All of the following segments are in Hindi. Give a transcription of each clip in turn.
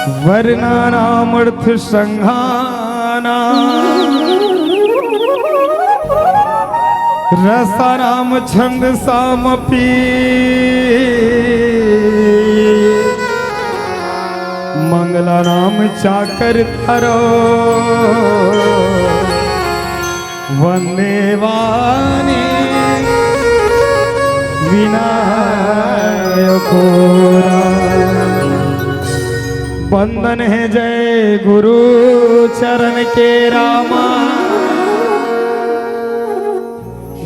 वर्णानामर्थ संघाना रसानाम छंद सामपि मंगलानाम चाकर तरो वंदे वाणी विनायको बंदन है जय गुरु चरण के रामा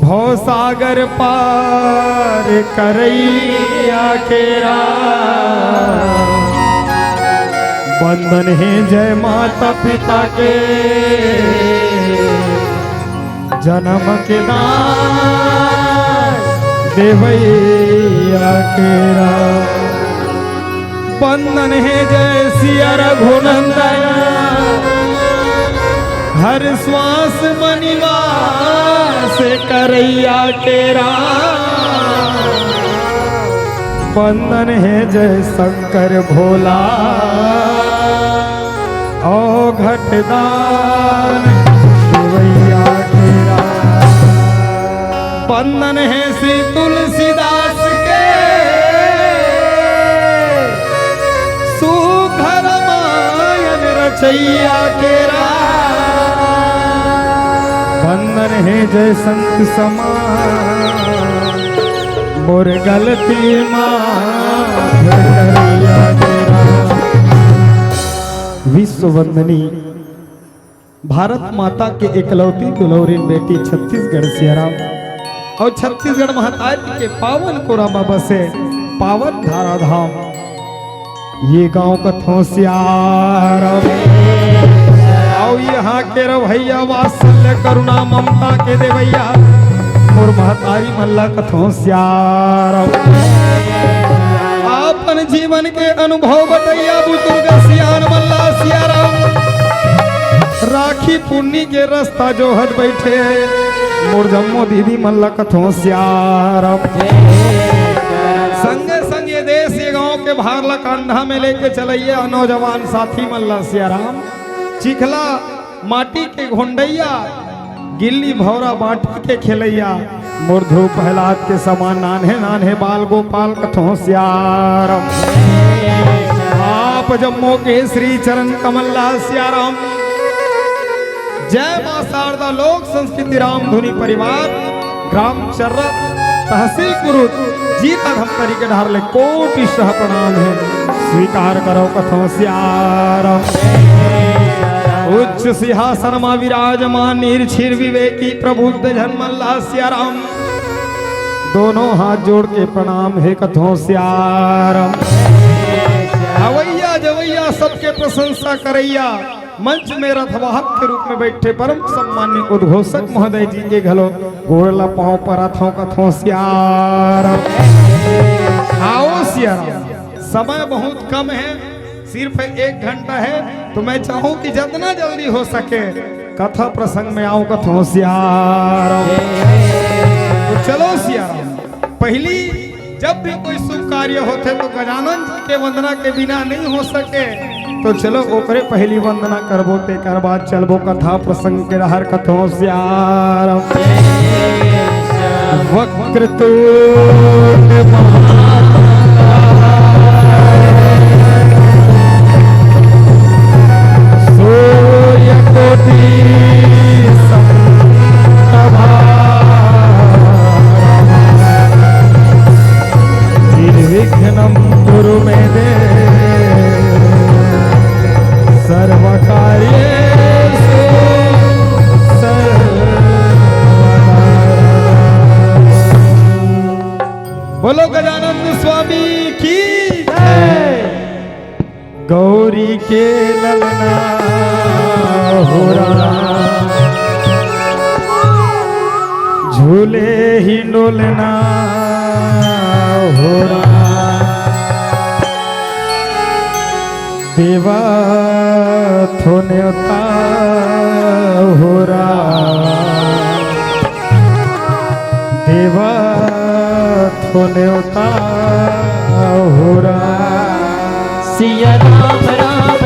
भव सागर पार करैया के राम बंदन है जय माता पिता के जन्म के दान देवैया के राम बंदन है जय सिया रघुनंदन हर श्वास मनिवास करैया के राम बंदन है जय शंकर भोला ओ घटदान देवैया के राम बंदन है श्री तुलसीदास के सुघर मायन रचैया के राम बंदन है जय संत समान मोर गलती माफ करैया के राम विश्व वंदनी भारत माता के एकलौती दुलौरीन बेटी छत्तीसगढ़ सियाराम और छत्तीसगढ़ महतारी के पावन कोरामा बसे पावन धारा धाम ये गांव कथों सियाराम आओ यहाँ के रवैया वात्सल्य करुणा ममता के देवैया मोर महतारी मल्ला कथों सियाराम अपन जीवन के अनुभव बतैया बुजुर्ग सियान मल्ला सियाराम राखी पुन्नी के रास्ता जो हट बैठे मोर जम्मो दीदी मल्ला कथों सियाराम संगे संगे देश ये गांव के भारला कंधा में लेके चलैया नौजवान साथी मल्ला सियाराम चिखला माटी के घोंडैया गिल्ली भौरा बाटी के खेलैया मोर धूप प्रहलाद के समान नान्हे नान्हे बाल गोपाल कथों सियाराम आप जम्मो के श्री चरण कमल्ला सियाराम जय मां शारदा लोक संस्कृति राम धुनी परिवार ग्राम चर्रा तहसील कुरुत जीता धमतरी के ढार ले कोटि सह प्रणाम है स्वीकार करो कथों सियाराम उच्च सिंहासन में विराजमान निर्छिर विवेकी प्रबुद्ध जनमल्ला सियाराम दोनों हाथ जोड़ के प्रणाम है कथों सियाराम अवैया जवैया सबके प्रशंसा करैया मंच में रथवाहक के रूप में बैठे परम सम्मान्य उद्घोषक महोदय जी के घलो गोड़ला पांव पर अथों कथों सियाराम आओ सियाराम समय बहुत कम है सिर्फ 1 घंटा है तो मैं चाहूं कि जितना जल्दी हो सके कथा प्रसंग में आओ कथों सियाराम तो चलो सियाराम पहली जब भी कोई शुभ कार्य होते तो गजानन जी के वंदना के बिना नहीं हो सके तो चलो ओकरे पहली वंदना करबो ते कर बाद चलबो कथा प्रसंग के हर कथों सियाराम वक्रतुंड सूर्यकोटि समप्रभा निर्विघ्नं कुरु मे देव सर्वकार्येषु सर्वदा बोलो गजानंद स्वामी की जय गौरी के ललना हो रहा झूले ही डोलना हो रहा देवा थोने हो रहा देवा थोने हो रहा सिया राम राम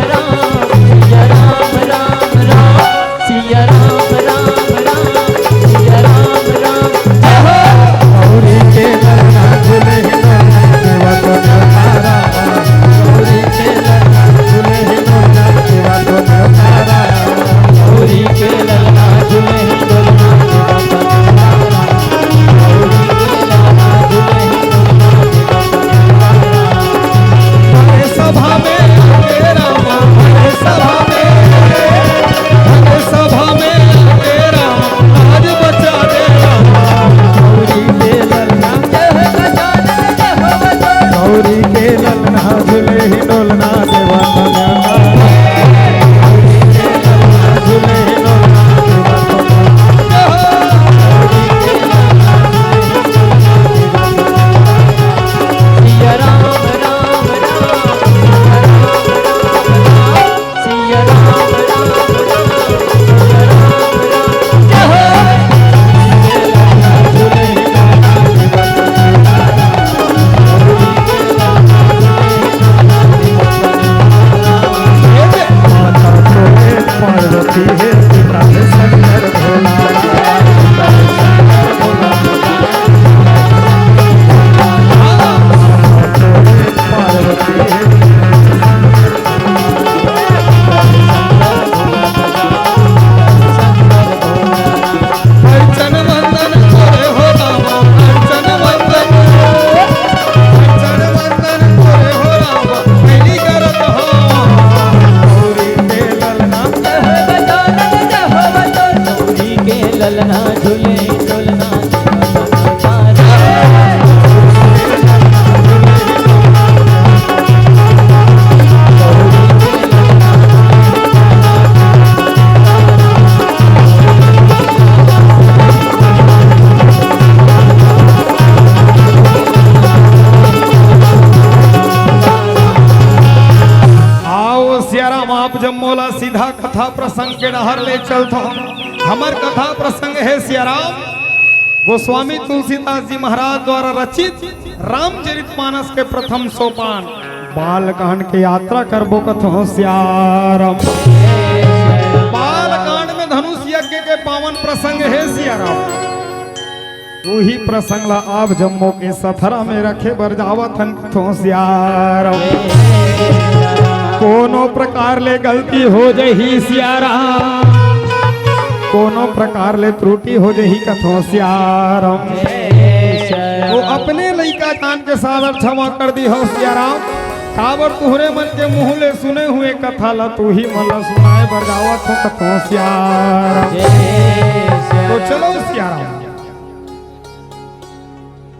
आप जब मोला सीधा कथा प्रसंग के डहर ले चलता हमर कथा प्रसंग है सियाराम गोस्वामी तुलसीदास जी महाराज द्वारा रचित रामचरितमानस के प्रथम सोपान बालकांड के यात्रा करबो कथो सियाराम। बालकांड में धनुष यज्ञ के पावन प्रसंग है सियाराम। तू ही प्रसंग ला आप जम्मू के सथरा में रखे बर जावत हन कथो सियाराम। कोनो प्रकार ले गलती हो जही सियाराम कोनो प्रकार ले त्रुटि हो जही कथो सियाराम। वो अपने लइका जान के सादर क्षमा कर दी हो सियाराम। काबर तुहरे मन के मुँह ले सुने हुए कथा ला तू ही मन ला सुनाए बर जावत हो कथो सियाराम। तो चलो सियाराम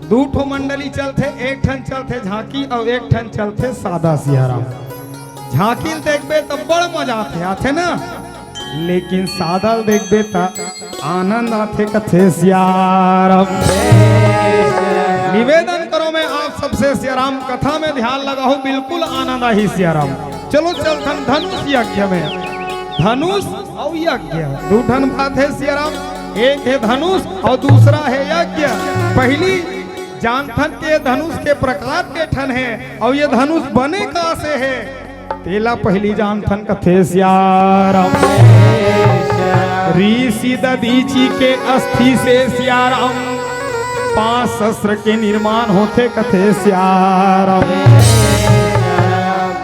दू ठो मंडली चलते एक ठन चलते झांकी और एक ठन चलते सादा सियाराम। झांकी देखबे तो बड़ मजा आते ना लेकिन सादा देखबे तो आनंद आते कथे सियाराम। निवेदन करो मैं आप सबसे सियाराम कथा में ध्यान लगाओ बिल्कुल आनंद आई सियाराम। चलो चलथन धनुष यज्ञ में धनुष और यज्ञ दू ठन बात है सियाराम। एक है धनुष और दूसरा है यज्ञ। पहली जानथन के धनुष के प्रकार के ठन है और ये धनुष बने कहाँ से है तेला पहली जानथन कथे सियाराम। ऋषि दधीची के अस्थि से सियाराम 5 शस्त्र के निर्माण होते कथे सियाराम।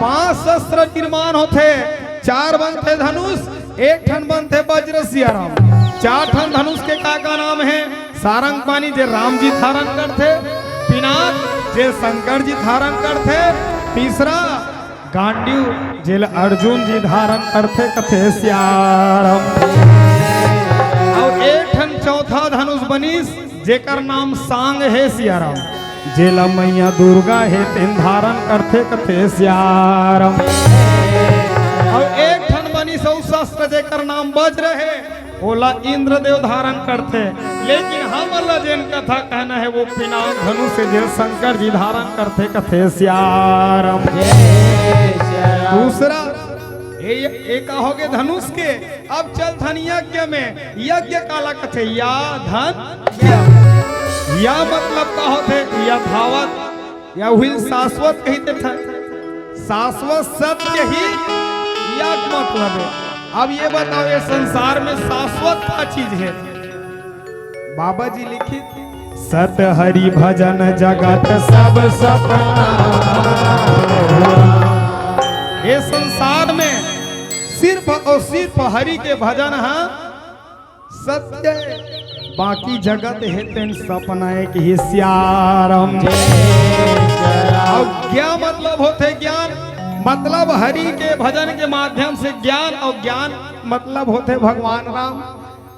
5 शस्त्र निर्माण होते 4 बनते धनुष 1 ठन बनते वज्र सियाराम। 4 ठन धनुष के का नाम है सारंग पानी जे राम जी धारण करते पिनाक जे शंकर जी धारण करते तीसरा गांडीव जेल अर्जुन जी धारण करते कथे सियाराम। और 1 ठन चौथा धनुष बनीस जेकर नाम सांग है सियाराम। जेला मैया दुर्गा है तेन धारण करते कथे सियाराम। और 1 ठन बनीस शस्त्र जेकर नाम वज्र है ओला इंद्रदेव धारण करते लेकिन हमला जेन कथा कहना है वो पिनाक धनुष से जेल शंकर जी धारण करते कथे सियाराम। दूसरा ये कहोगे धनुष के। अब चल धन यज्ञ में यज्ञ काला कथे या धन या मतलब का होते यथावत या हुई शाश्वत कहते थे शाश्वत सत्य ही यज्ञ मतलब है। अब ये बताओ ये संसार में शाश्वत क्या चीज है। बाबा जी लिखित सत हरि भजन जगत सब सपना। ये संसार में सिर्फ और सिर्फ हरि के भजन है सत्य बाकी जगत है तेन सपना एक ही सियाराम। अब क्या मतलब होते ज्ञान मतलब हरि के भजन के माध्यम से ज्ञान और ज्ञान मतलब होते भगवान राम।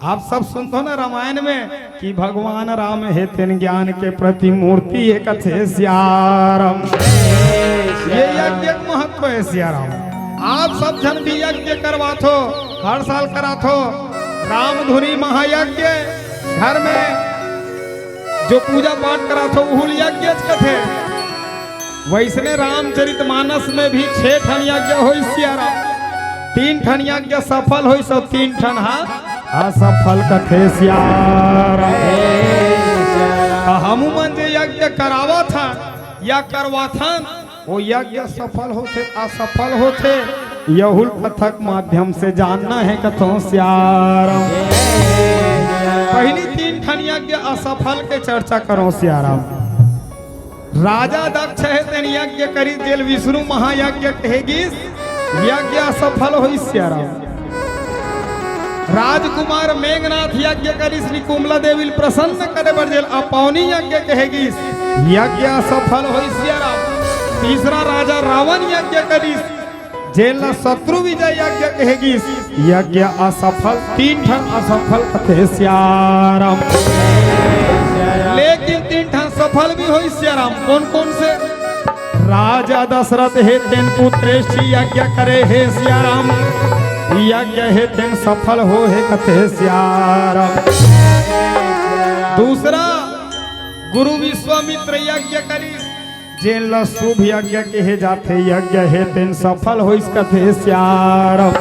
आप सब सुनते हो ना रामायण में कि भगवान राम है तेन ज्ञान के प्रति मूर्ति एक कथे सियाराम। ये यज्ञ महत्व है सियाराम। आप सब जन भी यज्ञ करवाथो हर साल कराथो राम धुनी महायज्ञ घर में जो पूजा पाठ कराथो उहुल यज्ञ कथे। वैसने रामचरितमानस में भी 6 ठन यज्ञ हो सियाराम। 3 ठन यज्ञ सफल हो सब 3 ठन असफल कथे सियाराम। हम मन जो यज्ञ करावा था या करवा था वो यज्ञ सफल होते असफल होते यहुल कथक माध्यम से जानना है कथो सियाराम। पहली 3 ठन यज्ञ असफल के चर्चा करो सियाराम। राजा दक्ष है तेन यज्ञ करी जेल विष्णु महायज्ञ कहेगी यज्ञ असफल हो सियाराम। राजकुमार मेघनाथ यज्ञ करी श्री कुमला देवी प्रसन्न करे बर जेल अपौनी यज्ञ कहेगी यज्ञ असफल हो सियाराम। तीसरा राजा रावण यज्ञ करी जेल शत्रु विजय यज्ञ कहेगी यज्ञ असफल। 3 ठन असफल कथे सियाराम। लेकिन 3 ठन सफल भी हो सियाराम। कौन कौन से राजा दशरथ है तेन पुत्रेष्ठी यज्ञ करे है सियाराम। यज्ञ है तेन सफल हो है कथे सियाराम। दूसरा गुरु विश्वामित्र यज्ञ करी जेन ल शुभ यज्ञ के हे जाथे यज्ञ हे तेन सफल हो कथे सियाराम।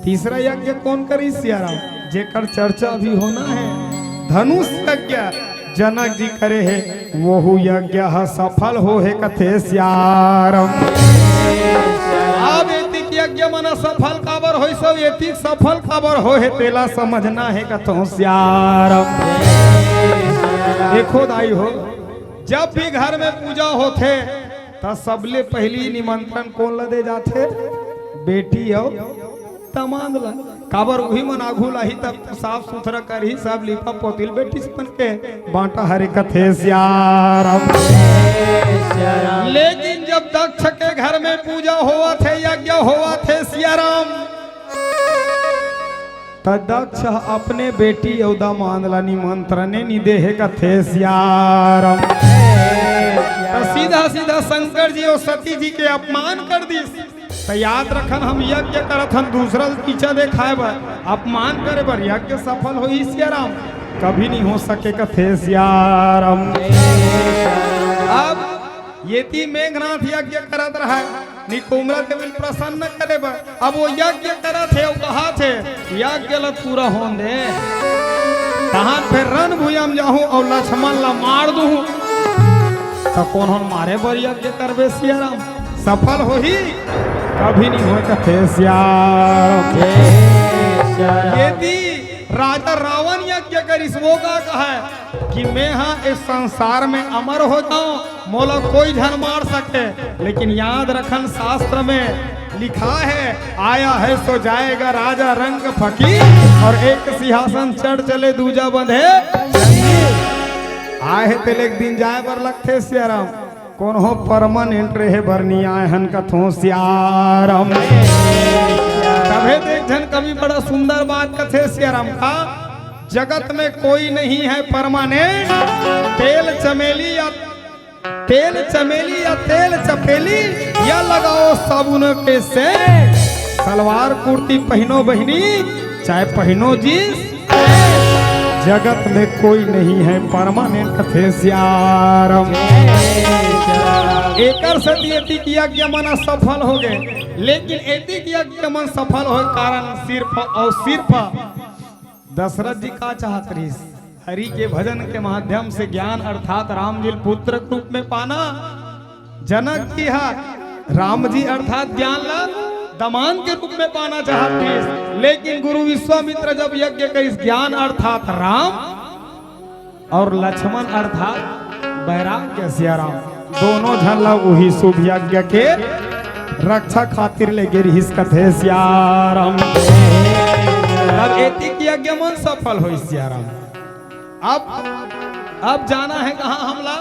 तीसरा यज्ञ कौन करी सियाराम, जेकर चर्चा भी होना है धनुष यज्ञ जनक जी करे है वो यज्ञ सफल हो है कथे सियाराम। अब एतिक यज्ञ मना सफल काबर हो, सब एतिक सफल काबर हो है तेला समझना है कथो सियाराम। देखो दाई हो, जब भी घर में पूजा होते तो सबले पहली निमंत्रण कौन ल दे जाते, बेटी हो तमांद ला काबर वही मन आघू लाही तब तो साफ सुथरा कर ही सब लिपा पोतिल बेटी बन के बांटा हरे कथे सियाराम। लेकिन जब दक्ष के घर में पूजा हुआ थे यज्ञ हुआ थे सियाराम, दक्ष अपने बेटी औदा मांदला निमंत्रण नहीं दे है कथे सियाराम। सीधा सीधा शंकर जी और सती जी के अपमान कर दी। तो याद रखन हम यज्ञ करत हम दूसरा पीछा देखाए बर अपमान करे बर यज्ञ सफल हो सियाराम कभी नहीं हो सके कथे सियाराम। अब ये मेघनाथ यज्ञ करत रहा निकोमरा देवी प्रसन्न करे बर, अब वो यज्ञ करत है कहा थे यज्ञ ल पूरा होन दे तहां फिर रण भूयम जाहूं और लक्ष्मण ला मार दूं तो कौन हम मारे बर यज्ञ करबे सियाराम, सफल हो ही कभी नहीं हो कथे सियाराम। यदि राजा रावण यज्ञ करिस वो का कहा कि मैं हाँ इस संसार में अमर हो जाऊं मोला कोई झन मार सके, लेकिन याद रखन शास्त्र में लिखा है आया है सो जाएगा राजा रंग फकीर और एक सिंहासन चढ़ चले दूजा बंधे आए है तेल एक दिन जाए बर लगते सियाराम कौन हो परमानेंट रहे बरनी आए हन कथो सियाराम। तभे देखन कभी बड़ा सुंदर बात कथे सियाराम का, जगत में कोई नहीं है परमानेंट, तेल चमेली या तेल चपेली या लगाओ साबुन के से, सलवार कुर्ती पहनो बहनी चाहे पहनो जींस, जगत में कोई नहीं है परमानेंट कथे सियाराम। एकर सती एतिक यज्ञ मना सफल हो गए, लेकिन एतिक यज्ञ मन सफल हो कारण सिर्फ दशरथ जी का चाहत रही हरि के भजन के माध्यम से ज्ञान अर्थात राम जी पुत्र के रूप में पाना। जनक जी राम जी अर्थात ज्ञान ला दमान के रूप में पाना चाहत रही, लेकिन गुरु विश्वामित्र जब यज्ञ करिस ज्ञान अर्थात राम और लक्ष्मण अर्थात वैराग्य सियाराम दोनों झन ला वही शुभ यज्ञ के रक्षा खातिर ले गिरी कथे सियाराम। तब एतिक यज्ञ मन सफल हो सियाराम। अब जाना है कहाँ हमला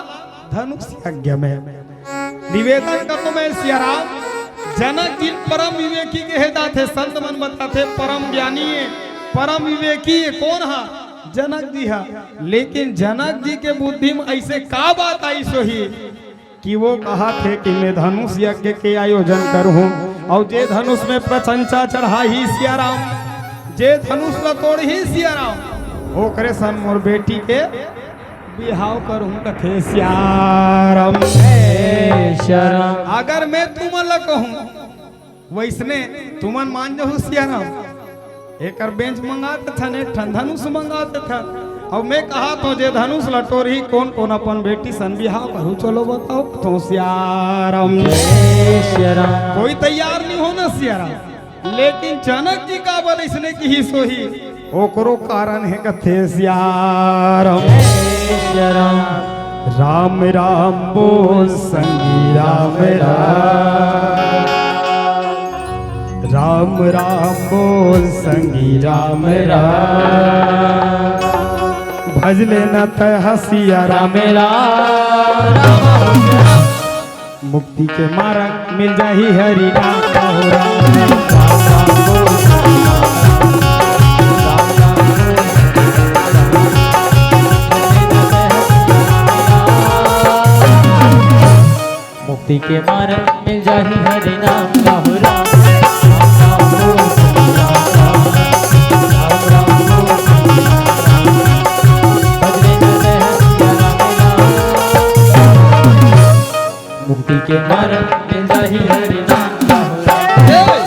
धनुष यज्ञ में निवेदन करो मैं सियाराम। जनक जी परम विवेकी के हेदा थे, संत मन बताते परम ज्ञानी परम विवेकी कौन है जनक जी है, लेकिन जनक जी के बुद्धि में ऐसे का बात आई सोही कि वो कहा थे कि मैं धनुष यज्ञ के आयोजन करूं और जे धनुष में प्रशंसा चढ़ा ही सियाराम, जे धनुष ला तोड़ ही सियाराम ओकरे सन मोर बेटी के बिहाव करूं कथे सियाराम। अगर मैं तुमन कहूं वैसने तुमन मान जाहु सियाराम, एकर बेंच मंगाते था ने धनुष मंगाते था और मैं कहा तो जे धनुष लटोर ही कौन कौन अपन बेटी सन बिहाव करूं चलो बताओ तो सियाराम। कोई तैयार नहीं होना सियाराम, लेकिन जनक जी का बल इसने की ही सोही ओकरो कारण है कथे सियाराम। राम राम बोल संगी राम राम राम बोल संगी राम भजले न तय हसिया राम मुक्ति के मार्ग मिल जाही हरि नाम कहो मुक्ति के मार्ग मिल जाही हरि नाम कहो राम। के मार्ग में जाहि हरि नाम कहो राम।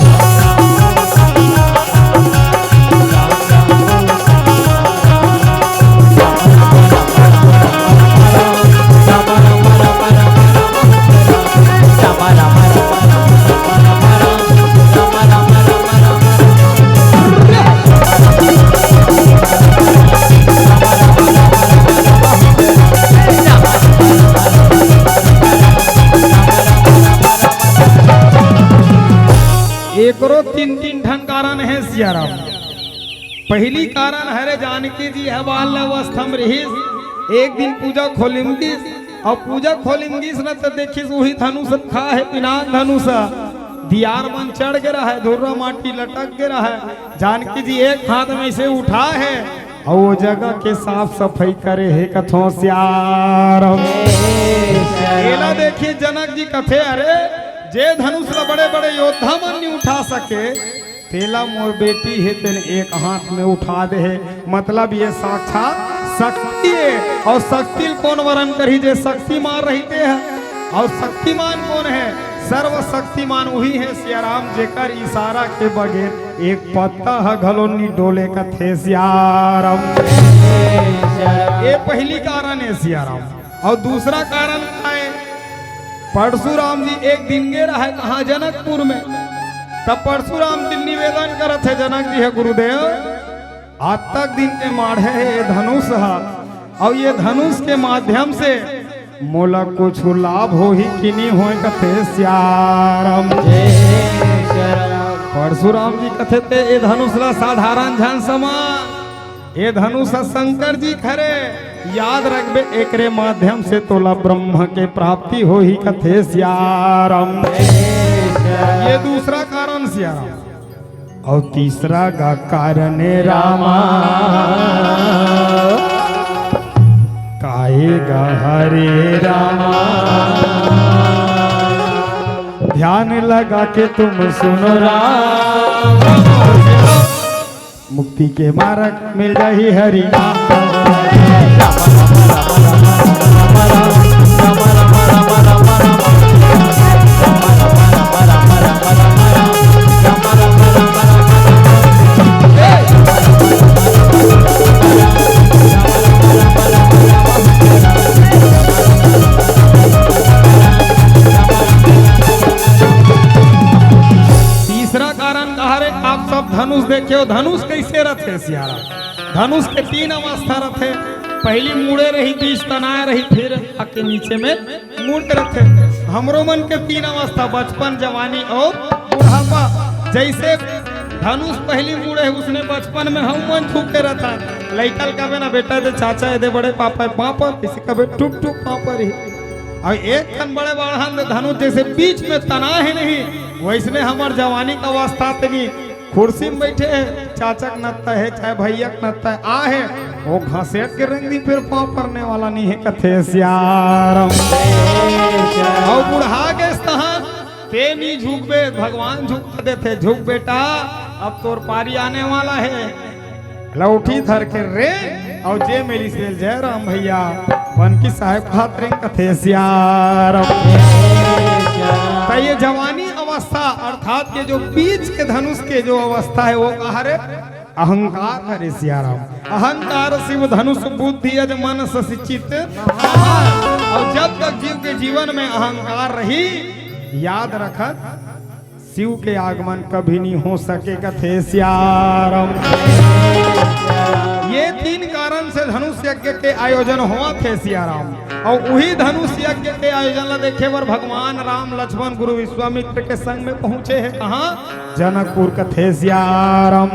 एकरो तीन तीन ठन कारण है सियाराम। पहली कारण हरे जानकी जी है बाल अवस्थम रहीस। एक दिन पूजा खोलिमगिस और पूजा खोलिमगिस न तो देखिस वही धनुष खा है पिनाक धनुष दियार बन चढ़ गिरा है, धुर्रा माटी लटक गिरा है। जानकी जी एक हाथ में से उठा है और वो जगह के साफ सफाई करे है कथों सियाराम। एला देखिए जनक जी कथे अरे जे धनुष ला बड़े बड़े योद्धा मन नहीं उठा सके तेला मोर बेटी है तेन एक हाथ में उठा दे है। मतलब ये साक्षात शक्ति है। और शक्ति कौन वरण करी जे शक्तिमान रहते हैं। और शक्तिमान कौन है? सर्वशक्तिमान वही है सियाराम जेकर इशारा के बगैर एक पत्ता है घलोनी डोले का थे सियाराम। ये पहली कारण है सियाराम। और दूसरा कारण है परशुराम जी एक दिन गे रहा है कहा जनकपुर में। तब परशुराम जी निवेदन करत है जनक जी है गुरुदेव आज तक दिन के माढ़े है ये धनुष है और ये धनुष के माध्यम से मोला कुछ लाभ हो ही कि नहीं हो कथे श्याम। परशुराम जी कथे ते ये धनुष ला साधारण झन समान ये धनुष शंकर जी खरे याद रखबे एकरे माध्यम से तोला ब्रह्म के प्राप्ति हो ही कथे सियाराम। ये दूसरा कारण सियाराम। और तीसरा का कारण रामा काएगा हरे रामा। ध्यान लगा के तुम सुनो राम मुक्ति के मार्ग मिल जाही हरि धनुष देखे हो धनुष कैसे रथे सियारा। धनुष के तीन अवस्था रथे। पहली मुड़े रही बीच तनाए रही फिर आके नीचे में मुड़ के रथे। हमरो मन के तीन अवस्था बचपन जवानी और बुढ़ापा। जैसे धनुष पहली मुड़े उसने बचपन में हम मन थूके रहता लैकल कबे ना बेटा दे चाचा दे बड़े पापा पापा किसी कबे टुक टुक पापा रही। और एक खन बड़े बड़हन धनुष जैसे बीच में तना ही नहीं वैसने हमार जवानी का अवस्था तनी कुर्सी में बैठे है चाचक नत्ता है चाहे भैया नत्ता है आ है वो घसेट के रंग दी फिर पाँव पड़ने वाला नहीं है कथे श्याम। और बुढ़ा के स्थान पे नहीं झुकबे भगवान झुक देते झुक बेटा अब तोर पारी आने वाला है लौठी धर के रे और जे मेरी सेल जय राम भैया बन की साहेब खातरे कथे श्याम। ये जवानी अवस्था अर्थात ये जो बीच के धनुष के जो अवस्था है वो कहा रे अहंकार हरे सियाराम। अहंकार शिव धनुष बुद्धि अज मन सचित। और जब तक जीव के जीवन में अहंकार रही याद रखत शिव के आगमन कभी नहीं हो सके कथे सियाराम। ये तीन कारण से धनुष यज्ञ के आयोजन हुआ थे सियाराम। और वही धनुष यज्ञ के आयोजन ला देखे बर भगवान राम लक्ष्मण गुरु विश्वामित्र के संग में पहुंचे हैं कहा जनकपुर कथे सियाराम।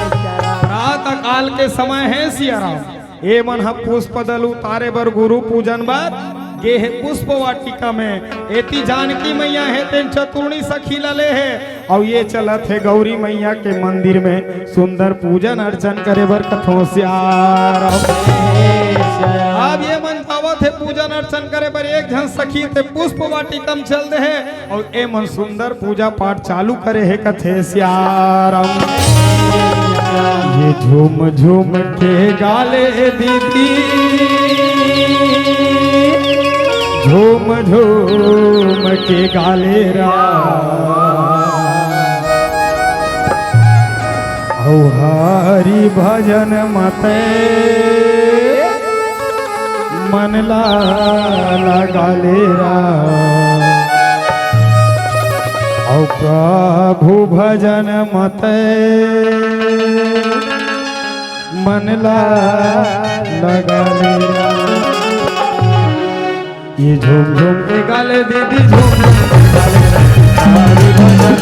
प्रातः काल के समय है सियाराम। ए मन पुष्प दल उतारे बर गुरु पूजन बर गे है पुष्प वाटिका में। एती जानकी मैया है तेन चतुर्णी सखी लले है। और ये चलत है गौरी मैया के मंदिर में सुंदर पूजन अर्चन करे बर कथों सियाराम। अब ये मन पावत है पूजन अर्चन करे पर एक झन सखी थे पुष्प वाटिकम चल दे है और ए मन सुंदर पूजा पाठ चालू करे है कथे सियाराम। ये झूम झूम के गाले दीदी झूम झूम के गाले हरि भजन मते मन गाले प्रभु भजन मते मन लगा लेरा। ये झूम झूम के गाले दीदी झूम झूम के गाले हरि भजन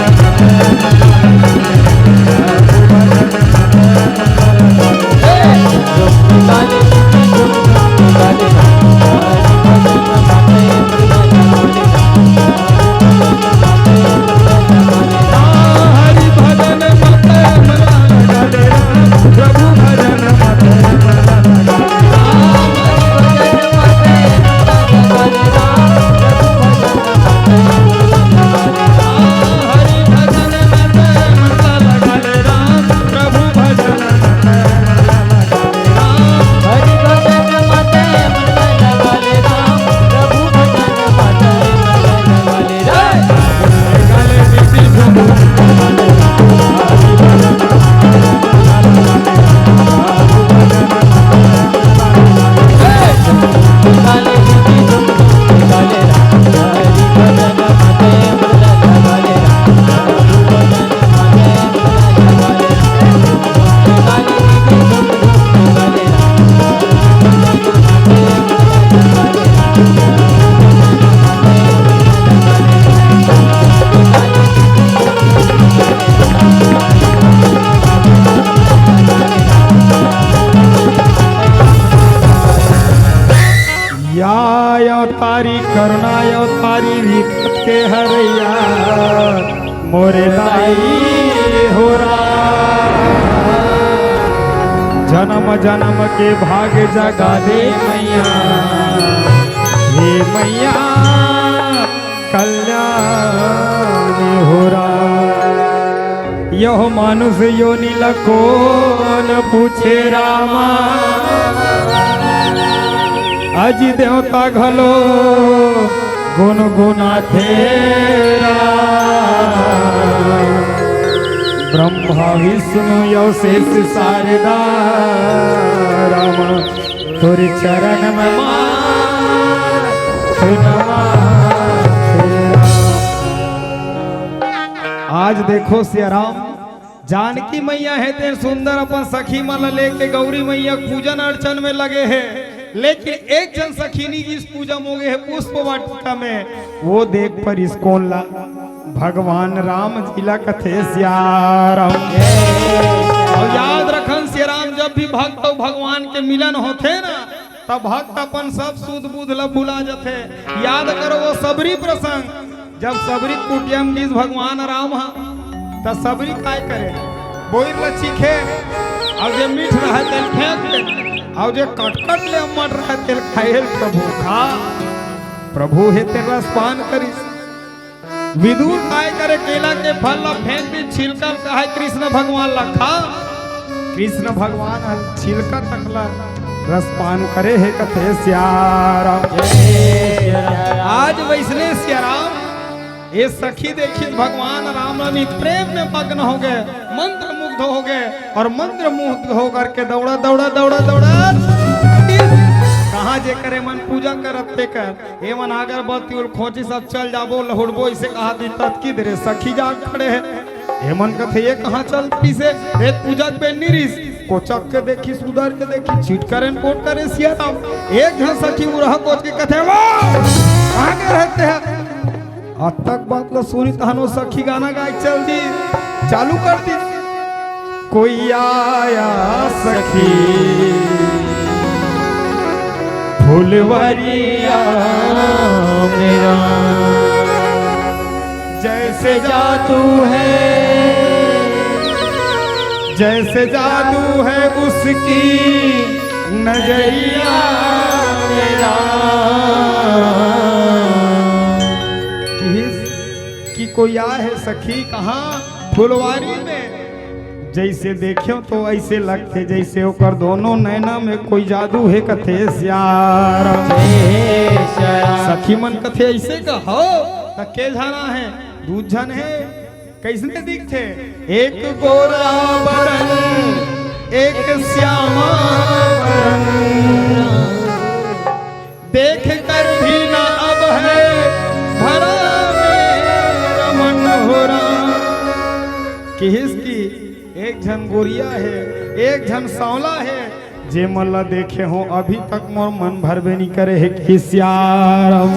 तारी करुणा तारी विपत के हरैया मोरे दाई हो जन्म जन्म के भाग जगा दे मैया हे मैया कल्याण हो यह मानुष योनि लकोन पूछे रामा अजी देवता घलो गुण गुना थेरा ब्रह्मा विष्णु यौ शेष शारदा राम तोरे चरण में आज देखो सियाराम जानकी मैया है ते सुंदर अपन सखी माला लेके गौरी मैया पूजन अर्चन में लगे हैं, लेकिन एक जन सखीनी इस पूजा मोगे है पुष्प वाटिका में वो देख पर इसको ला भगवान राम जिला कथे सियाराम। और याद रखन सियाराम जब भी भक्त और भगवान के मिलन होते ना तब भक्त अपन सब सूद बूद ला भुला जाते। याद करो वो सबरी प्रसंग जब सबरी कुटियम जिस भगवान राम हा तब सबरी काय करे बोई लचीखे और जे मीठ रहा तेल फेंक दे और जे कटकट ले मर रहा तेल खाए प्रभु खा प्रभु है तेरा स्पान करी विदुर काय करे केला के फल ला फेंक दी छिलका कहा कृष्ण भगवान ला खा कृष्ण भगवान छिलका तकला रसपान करे है कथे सियाराम। आज वैसने सियाराम ये सखी देखी भगवान राम रानी प्रेम में मग्न हो गए मंत्र मुग्ध हो गए और मंत्र मुग्ध होकर के दौड़ा दौड़ा दौड़ा दौड़ा कहाँ जे करे मन पूजा करते कर हे मन अगरबत्ती और खोची सब चल जाबो लहुड़बो इसे कहा दी तत्की दे सखी जाग खड़े है हेमन कथे ये कहाँ चलती से रे पूजा पे निरिस कोचक के देखी सुधर के देखी चीट करे कोट करे सियाराम एक जन सखी उरह कोच के कथे आगे रहते हैं आज तक बात लो सुनी तहनो सखी गाना गाय चल दी चालू कर दी कोई आया सखी फुलवरिया मेरा जैसे जादू है उसकी नजरिया मेरा कि कोई आया है सखी कहाँ फुलवारी में जैसे देखियो तो ऐसे लगते जैसे ओकर दोनों नैना में कोई जादू है कथे श्याम। सखी मन कथे ऐसे कहो त के जाना है दूध जन है कैसने दिखते एक गोरा बरन एक श्यामा बरन देख कर भी ना अब है भरा मेरा मन हो रहा कि इसकी एक झन गोरिया है एक झन सांवला है जे मल्ला देखे हो अभी तक मोर मन भरबे नहीं करे है खिसियारम।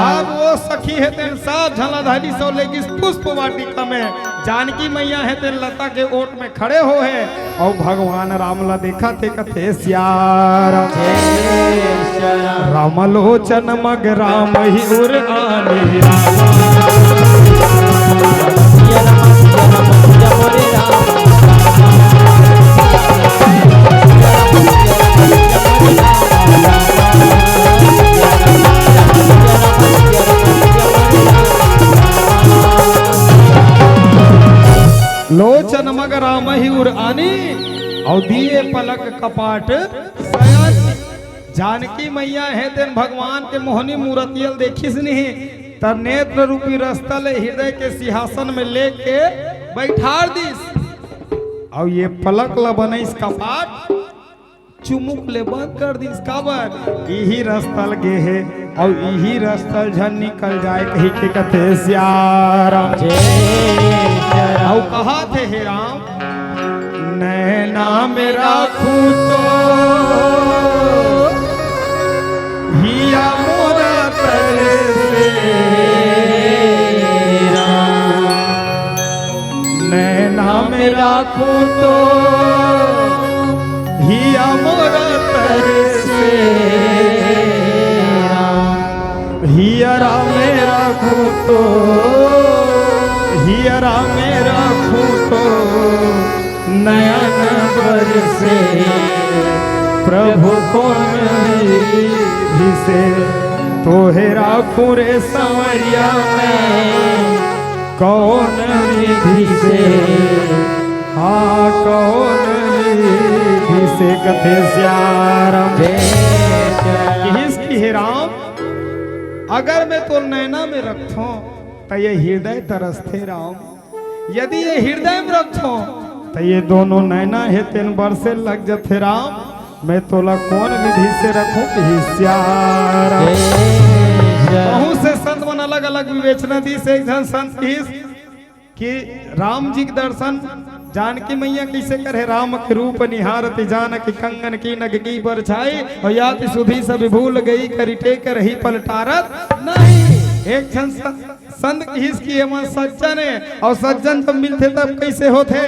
अब वो सखी है तेन साथ झला धाली सो लेगी पुष्प वाटिका में जानकी मैया है तेन लता के ओट में खड़े हो है और भगवान रामला देखा ते कथे श्यारम। रामलोचन मग राम ही उर आनी लोचन मग राम ही उर आनी और दिए पलक कपाट सयान। जानकी मैया है तेन भगवान के मोहनी मूर्तियल देखिस नहीं तर नेत्र रूपी रस्तल हृदय के सिंहासन में लेके बैठार दिस और ये पलक ल बनैस कपाट चुमुक ले बंद कर दिस काबर यही रस्तल गे है और यही रस्तल झन निकल जाए कही के कथे श्याम। और कहा थे हे राम नैना में राखू तो हिया मोरा तरसे नैना में राखू तो हिया मोरा तरसे हियरा मेरा खूतो हियरा मेरा खूतो नयन बरसे प्रभु कौन विधि से तोहेरा खुरे संवरिया में कौन विधि से हाँ कौन विधि से कथे श्याम। इसकी हे राम अगर मैं तो नैना में रखो तो ये हृदय तरसते राम यदि ये हृदय में रखो तो ये दोनों नैना है तेन बरसे लग जथे राम मैं तोला कौन विधि से रखूं कि बहुत से संत मन अलग अलग विवेचना दी से एक जन संत कि राम जी के दर्शन जानकी मैया कैसे करे राम के रूप निहारती जानकी कंगन की नग की परछाई और या कि सुधी सब भूल गई करिटे कर ही पलटारत नहीं। एक क्षण संत की एवं सज्जन है और सज्जन जब मिलते तब कैसे होते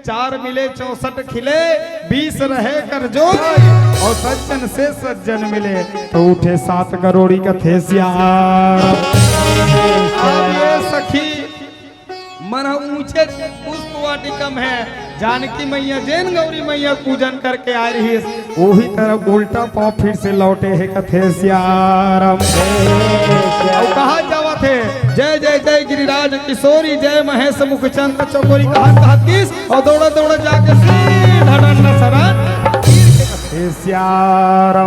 4 मिले 64 खिले 20 रहे कर जो और सज्जन से सज्जन मिले तो उठे 7 करोड़ी कथे श्याम। ये सखी मन ऊंचे पुष्प वाटिकम है जानकी मैया जैन गौरी मैया पूजन करके आ रही है वही तरफ उल्टा पांव फिर से लौटे है कथे श्याम। कहा जावा थे जय जय जय गिरिराज किशोरी जय महेश मुखचंद चकोरी कहा किस और दौड़ा दौड़ा जाके सीधा डंडा शरण श्याम।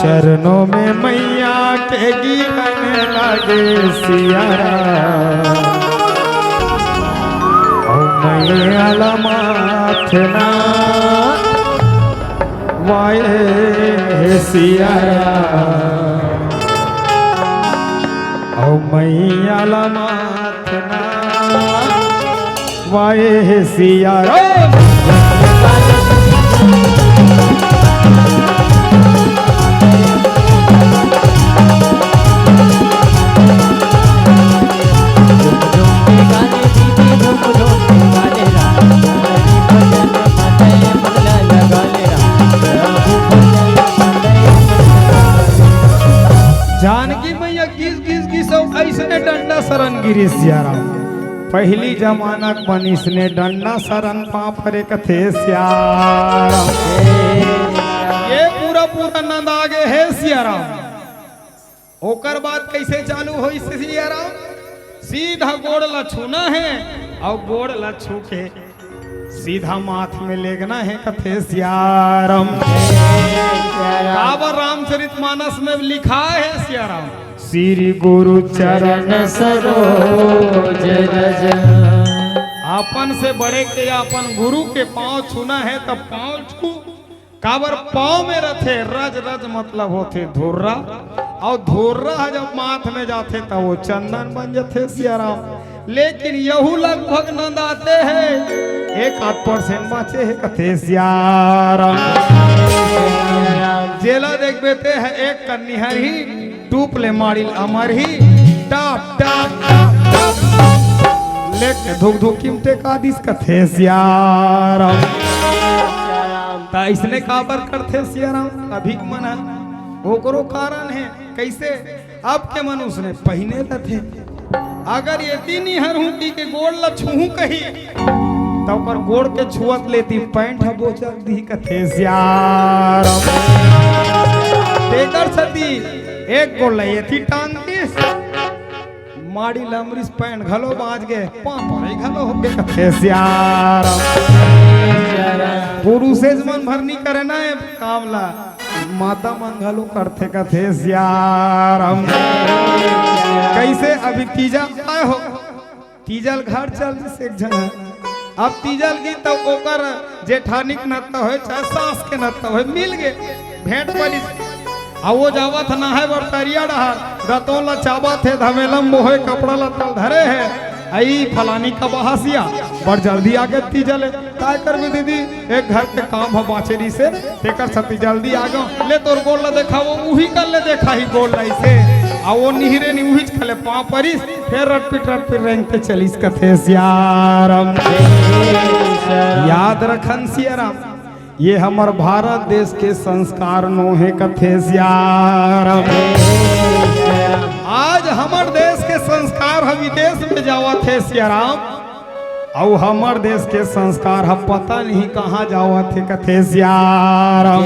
चरणों में मैया के गिरने लगे सियारा मैया माथना वाये सियारा औ मैया माथना वाये सियारा। जानकी मैया किस किस की सब ऐसने डंडा शरण गिरी श्याम। पहली जमाना मनीष ने डंडा शरण पापरे कथे श्याम। ये पूरा पूरा नंद आगे है श्याम। ओकर बाद कैसे चालू हो श्याम सीधा गोड़ ला छूना है और गोड़ ला छू के सीधा माथ में लेगना है कथे सियाराम। काबर रामचरितमानस में लिखा है सियाराम, श्री गुरु चरण सरोज रज। अपन से बड़े के अपन गुरु के पांव छूना है तब पांव छू। काबर पांव में रथे रज रज मतलब होते धुर्रा, और धुर्रा जब माथ में जाते तब वो चंदन बन जाते सियाराम। लेकिन यहू लगभग नंद आते हैं, 1-8% बचे है कथे सियाराम। जेला देख बेते है एक कन्निहर ही टूप ले मारिल अमर ही टाप टाप टाप टाप लेके धुक धुक कीमते का दिस कथे सियाराम। ता इसने काबर करते सियाराम अभिक मना ओकरो कारण है। कैसे अब के मनुष्य ने पहने थे, अगर ये तीन हरहू के गोड़ ला छूहू कही तो पर गोड़ के छुअत लेती पैंट बोचक दी कथे सियाराम। तेकर सती एक गोड़ लेती टांग दिस माड़ी लमरिस पैंट घलो बाज गए पापरे घलो हो गए कथे सियाराम। पुरुषे मन भरनी करे ना कामला माता मन घलो करते कथे सियाराम। कैसे अभी तीजा आए हो तीजल घर चल से एक जन अब तीजल की तब ओकर जेठानिक नत्ता हो चाहे सास के नत्ता हो मिल गए भेंट पड़ी आ वो जावत ना है बरतरिया रहा गतों ला चाबा थे धमेलम मोहे कपड़ा लतल धरे है आई फलानी का बहासिया बड़ जल्दी आगे तीजल काय करबे दीदी एक घर के काम है बाचेरी से तेकर सती जल्दी आगे ले तोर गोड़ ला देखा वो उही कर ले देखा ही गोड़ लाई से आ वो निहरे नी उही खले पांव परिस फिर रटपिट रेंगते चलिस कथे सियाराम। याद रखन सियाराम ये हमार भारत देश के संस्कार नोहे कथे सियाराम। आज हमार देश के संस्कार हम विदेश में जावा थे सियाराम और हमार देश के संस्कार हम पता नहीं कहाँ जावा थे कथे सियाराम।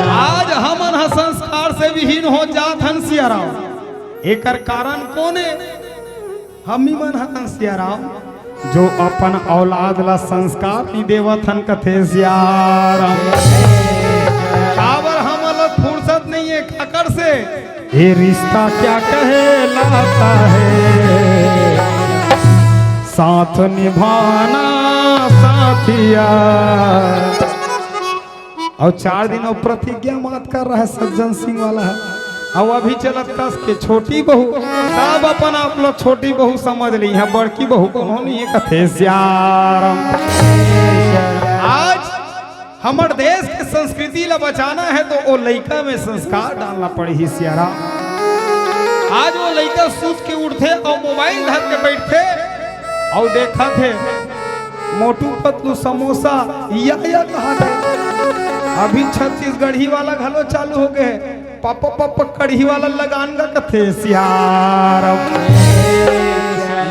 आज हमन संस्कार से विहीन हो जात हन सियाराम। एकर कारण कोने हम ही मन हन सियाराम जो अपन औलाद ला संस्कार नहीं देवत हन कथे सियाराम। काबर हमला फुर्सत नहीं है खकर से ये रिश्ता क्या कहलाता है साथ निभाना साथिया। और 4 दिन और प्रतिज्ञा मात कर रहा है सज्जन सिंह वाला है। अब अभी चलत कस के छोटी बहू सब अपन आप लोग छोटी बहू समझ ली है बड़की बहू को नहीं है कथे सियाराम। आज हमारे देश के संस्कृति ला बचाना है तो वो लड़का में संस्कार डालना पड़ी ही सियाराम। आज वो लड़का सूत के उठते और मोबाइल धर के बैठते और देखा थे मोटू पतलू समोसा या कहा थे। अभी छत्तीसगढ़ी वाला घलो चालू हो गए पापा पापा कढ़ी वाला लगान का कथे सियाराम।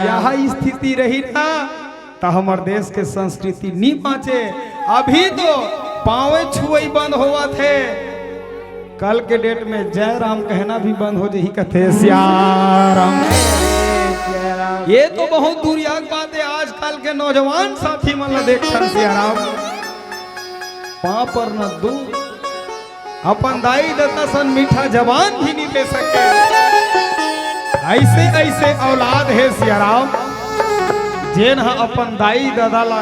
यह स्थिति रही ना तो हमारे देश के संस्कृति नहीं बाँचे। अभी तो पावे छुई बंद हुआ थे कल के डेट में जय राम कहना भी बंद हो जाही कथे सियाराम। ये तो बहुत दुर्याग बात है। आजकल के नौजवान साथी मन देख सियाराम पाँव पर न दूध अपन दाई दत्ता सन मीठा जवान भी नहीं दे सके। ऐसे ऐसे औलाद है सियाराम जेन अपन दाई दादा ला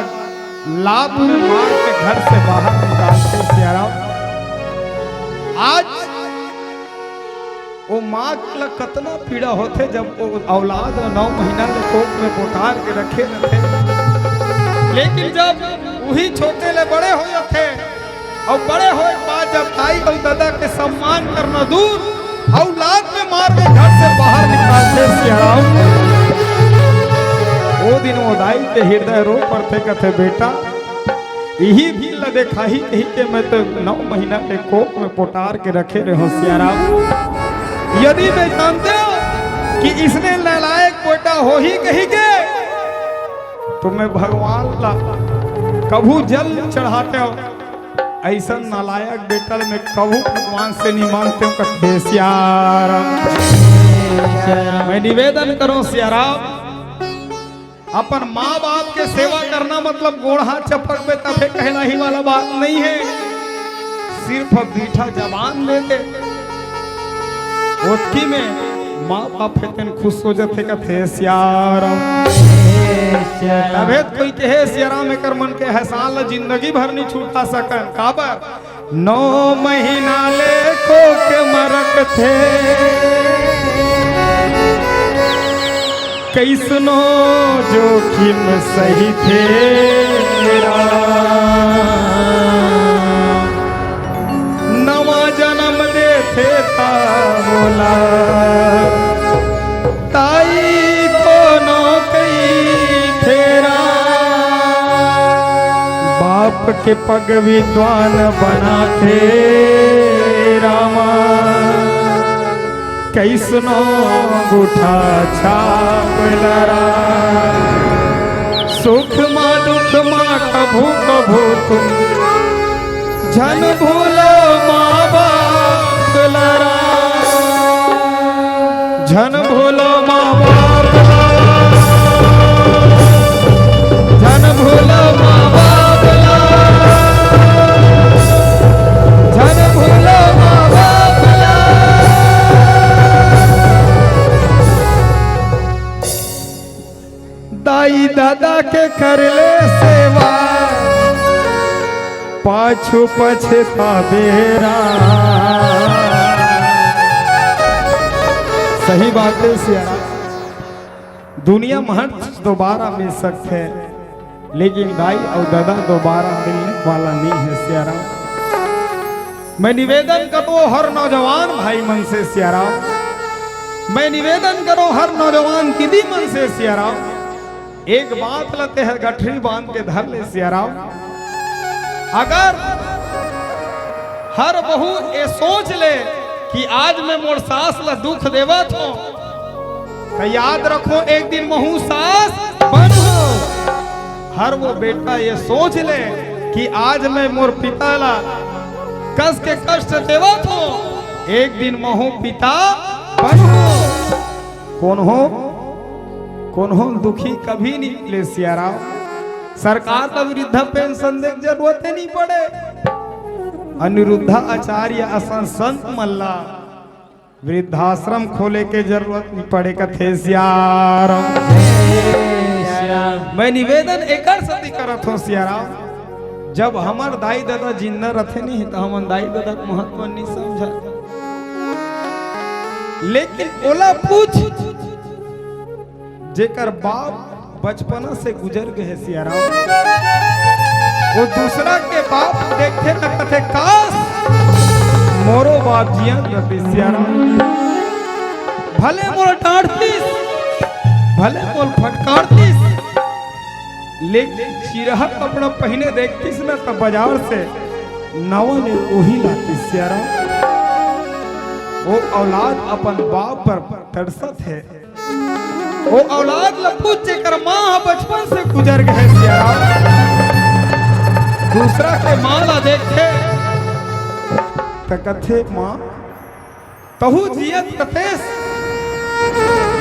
लात मार के घर से बाहर निकालते सियाराम। आज वो माँ का कितना पीड़ा होते जब वो औलाद 9 महीना ले कोख में पोटार के रखे रहते। लेकिन जब वही छोटे ले बड़े हो जाते और बड़े होए बाद जब दाई और दादा के सम्मान करना दूर औलाद में मार के घर से बाहर निकालते सियाराम। वो दिन वो दाई के हृदय रो पड़ते कथे बेटा यही भी ल देखा ही कही के मैं तो 9 महीना के कोख में पोटार के रखे रहे हो सियाराम। यदि मैं जानते हो कि इसने नालायक बेटा हो ही कही के तो मैं भगवान ला कभू जल चढ़ाते हो ऐसा नालायक बेटा में कभू भगवान से नहीं मांगते हो कथे सियाराम। मैं निवेदन करूं सियाराम अपन माँ बाप के सेवा करना मतलब गोड़ हाथ चपक में तबे कहना ही वाला बात नहीं है। सिर्फ मीठा जबान ले ले उसकी में माँ बाप फेतन खुश हो जाते कथे सियाराम तबे कोई कहे सियाराम कर मन के हसान जिंदगी भर नहीं छूटा सकन काबर 9 महीना ले को के मरक थे कैसनो जोखिम सही थे नवा जन्म देते ता बोला ताई कोनो कई फेरा बाप के पग विद्वान बना थे रामा कैसनो गुठा छाप लरा सुख माँ दुख माँ कभू कभू तुम झन भूलो माँ बाप लरा झन भूलो माँ बाप झन भूलो माँ बाप झन भूलो माँ बाप दाई दादा के कर ले सेवा पाछू पछता बेरा सही बात है सियारा दुनिया में हर चीज दोबारा मिल सकते हैं लेकिन दाई और दादा दोबारा मिलने वाला नहीं है सियारा। मैं निवेदन करो हर नौजवान भाई मन से सियारा मैं निवेदन करो हर नौजवान दीदी मन से सियारा एक बात लते है गठरी बांध के धर ले सियाराम अगर हर बहू ये सोच ले कि आज मैं मोर सास ला दुख देवत हो तो याद रखो एक दिन महू सास बन हो हर वो बेटा ये सोच ले कि आज मैं मोर पिता ला कस के कष्ट देवत हो एक दिन महू पिता बन हो कौन हो दुखी कभी नहीं मिले सियाराम सरकार का वृद्धा पेंशन दे जरूरत नहीं पड़े अनिरुद्धा आचार्य असन संत मल्ला वृद्धाश्रम खोले के जरूरत नहीं पड़े कथे सियाराम मैं निवेदन एकर सती करत हूँ सियाराम जब हमार दाई दादा जिंदा रथे नहीं तो हम दाई दादा का महत्व नहीं समझा लेकिन ओला पूछ जेकर बाप बचपना से गुजर गए सियाराम वो दूसरा के बाप देखे न कथे काश मोरो बाप जिया रहे सियाराम भले मोर डांटतीस भले मोर फटकारतीस लेकिन चिरहा कपड़ा पहने देखतीस न तो बाजार से नवा ने वही लाती सियाराम वो औलाद अपन बाप पर तरसत है वो औलाद लपूत जेकर माँ बचपन से गुजर गए सियाराम दूसरा के माँ ला देखे तो कथे माँ तहु जियत कथेस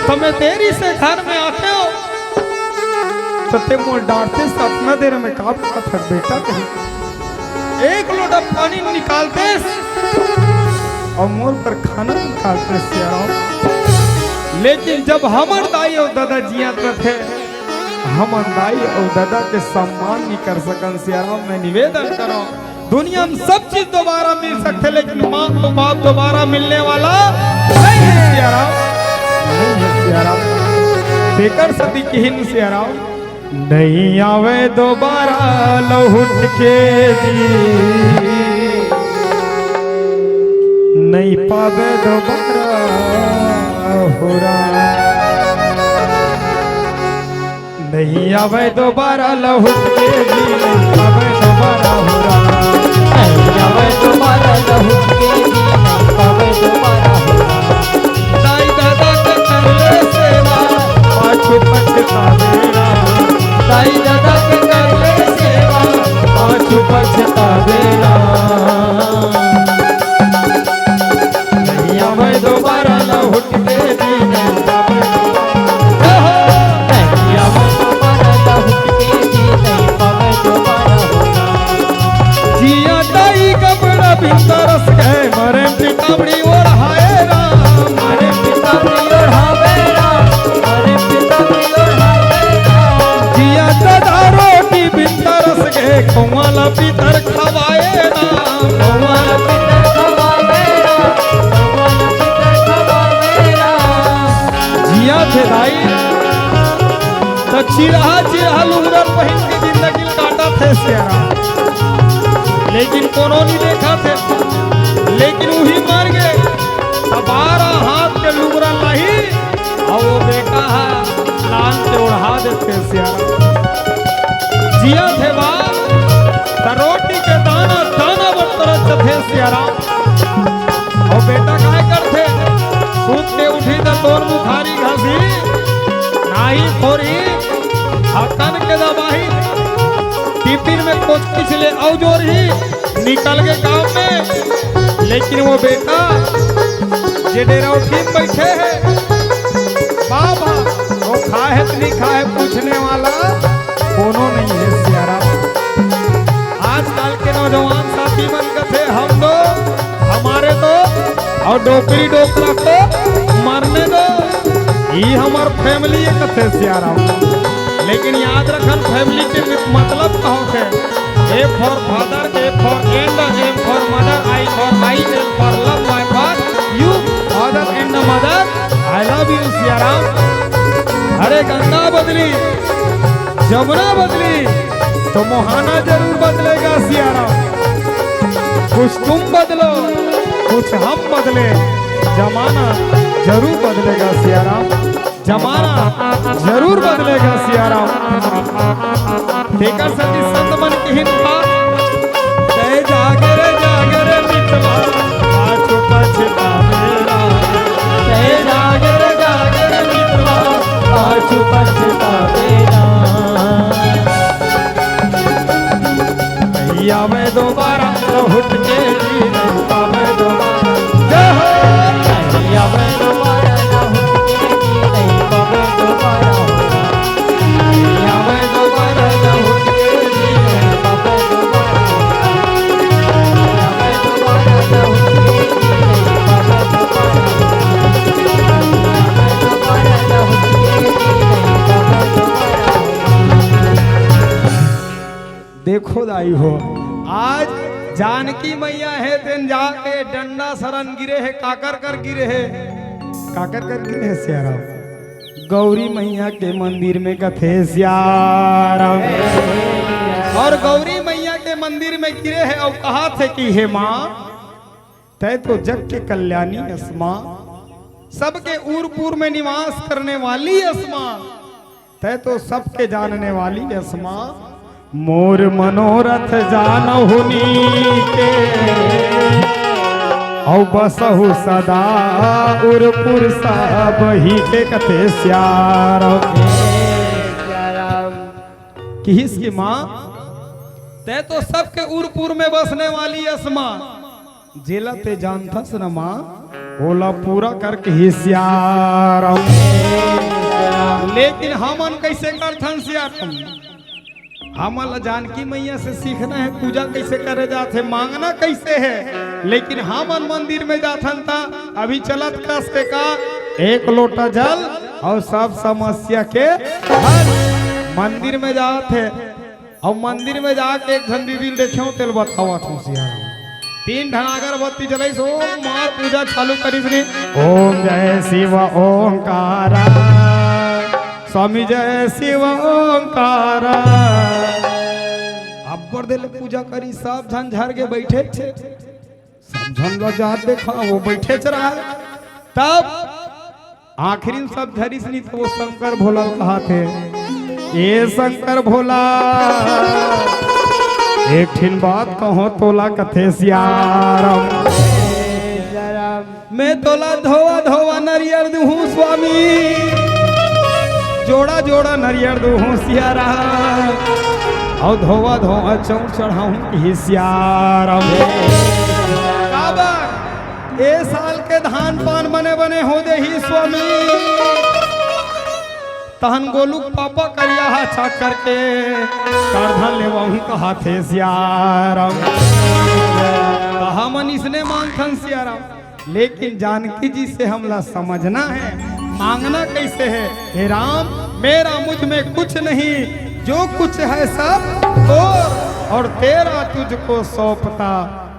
तो मैं देरी से घर में आते हो तो ते मोर डांटते से अपना देर में काप था बेटा कहीं एक लोटा पानी निकालते और मोर पर खाना निकालते सियाराम लेकिन जब हमर दाई और दादा जियात थे हम दाई और दादा के सम्मान नहीं कर सकन सियाराम मैं निवेदन करो दुनिया में सब चीज दोबारा मिल सकते लेकिन माँ और बाप दोबारा मिलने वाला नहीं है सियाराम नहीं है सियाराम बेकर सदी किहिन सियाराम नहीं आवे दोबारा लौट के जी नहीं पावे दोबारा होरा नहीं आवे दोबारा लौट के जी नहीं आवे दोबारा होरा नहीं आवे दोबारा लौट के जी नहीं पावे दोबारा होरा दाई दादा के कर ले सेवा पाछू पछता देना दाई दादा के कर ले सेवा पाछू पछता देना नहीं आवे दोबारा लौट के जी नहीं आवे नहीं आवे दोबारा थे भाई, तो चिरहा लुंगरन पहन के जिंदगी काटा थे सियारा, लेकिन कोनो नहीं देखा थे, लेकिन वही मर गए। 12 हाथ के लुंगरन नहीं और वो बेटा है लान से उड़ा देते सियारा। जिया थे बाप तो रोटी के दाना दाना बरतरत थे सियारा, और बेटा काय करते सूत के उठी तो तोर बुखारी घसी नाही खोरी हकन के दबाही, टिफिन में कुछ पिछले औजोर ही निकल गए काम में। लेकिन वो बेटा जे डेरा उठी बैठे है बाबा, वो खाए है नहीं खाए पूछने वाला कोनो नहीं है सियारा। आजकल के नौजवान साथी बन के थे हम दो हमारे दो और डोकरी डोकरा को मरने दो, ये हमार फैमिली एक थे सियारा। लेकिन याद रखन फैमिली के मतलब कहो के A for father, A for end, M for mother, I for I, L for love, Y for you, father and mother, I love you Siyaram. अरे गंगा बदली जमुना बदली तो मोहाना जरूर बदलेगा सियाराम। कुछ तुम बदलो कुछ हम बदले, जमाना जरूर बदलेगा सियाराम, जमाना जरूर बदलेगा सियाराम। देखा सती संत मन की हिंदा जय जागर मितवा आज पछतावेला, जय जागर मितवा आज पछतावेला। नहीं आवे दोबारा लौट के जी नहीं पावे दोबारा, जय हो नहीं आवे दोबारा लौट के जी नहीं पावे दोबारा, नहीं आवे दोबारा लौट के जी नहीं पावे दोबारा, नहीं आवे दोबारा लौट के जी नहीं पावे दोबारा, नहीं आवे दोबारा लौट के जी नहीं पावे दोबारा। देखो दाई हो आज जानकी मैया है तेन जाके डंडा शरण गिरे है, काकर कर गिरे है, काकर कर गिरे है सियारा। गौरी मैया के मंदिर में कथे सियारा, और गौरी मैया के मंदिर में गिरे है और कहा थे कि हे माँ तय तो जग के कल्याणी अस्मा, सबके उरपुर में निवास करने वाली अस्मा, तय तो सबके जानने वाली अस्मा। मोर मनोरथ जानहुनी के औ बसहु सदा उरपुर सब ही के कथे श्यार। किसकी माँ तै तो सबके उरपुर में बसने वाली अस्मा, जेला ते जानथस न माँ ओला पूरा करके ही श्यार। लेकिन हमन कैसे करथन श्यार, हमला जानकी मैया से सीखना है पूजा कैसे करे जाते, मांगना कैसे है। लेकिन हमन मंदिर में जाथन था अभी चलत कस के का एक लोटा जल और सब समस्या के हल। मंदिर में जाते और मंदिर में जाके एक घंटी दिल देखो तेल बतावा था सियाराम, 3 ढन अगरबत्ती जलाई सो मार पूजा चालू करी रे। ओम जय शिव ओंकारा स्वामी जय शिव ओंकारा। अब्बर दिल पूजा करी सब झन झर के बैठे थे, सब झन जात देखा वो बैठे च रहा। तब आखिरी सब झरी सनी तो वो शंकर भोला कहा थे, ये शंकर भोला एक ठिन बात कहो तोला कथे सियाराम। मैं तोला धोवा धोवा नरियर दूँ स्वामी, जोड़ा जोड़ा नरियर दूँ सियारा, और धोवा धोवा चौं चढ़ाऊं ही सियाराम। ए साल के धान पान बने बने हो दे ही स्वामी, तहन गोलू पापा करिया अच्छा करके करधन ले वहीं कहा थे सियाराम। कहा मन इसने मांगथन सियाराम, लेकिन जानकी जी से हमला समझना है मांगना कैसे है। हे राम मेरा मुझ में कुछ नहीं, जो कुछ है सब और तेरा तुझको सौंपता,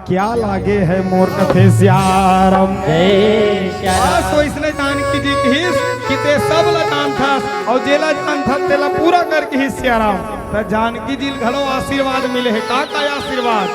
क्या लागे है मोर कथे श्यारम। जय श्याम। इसने जानकी जी की कि ते सब और जेला जान था तेला पूरा करके ही सियाराम तो जानकी जी घलो आशीर्वाद मिले है का आशीर्वाद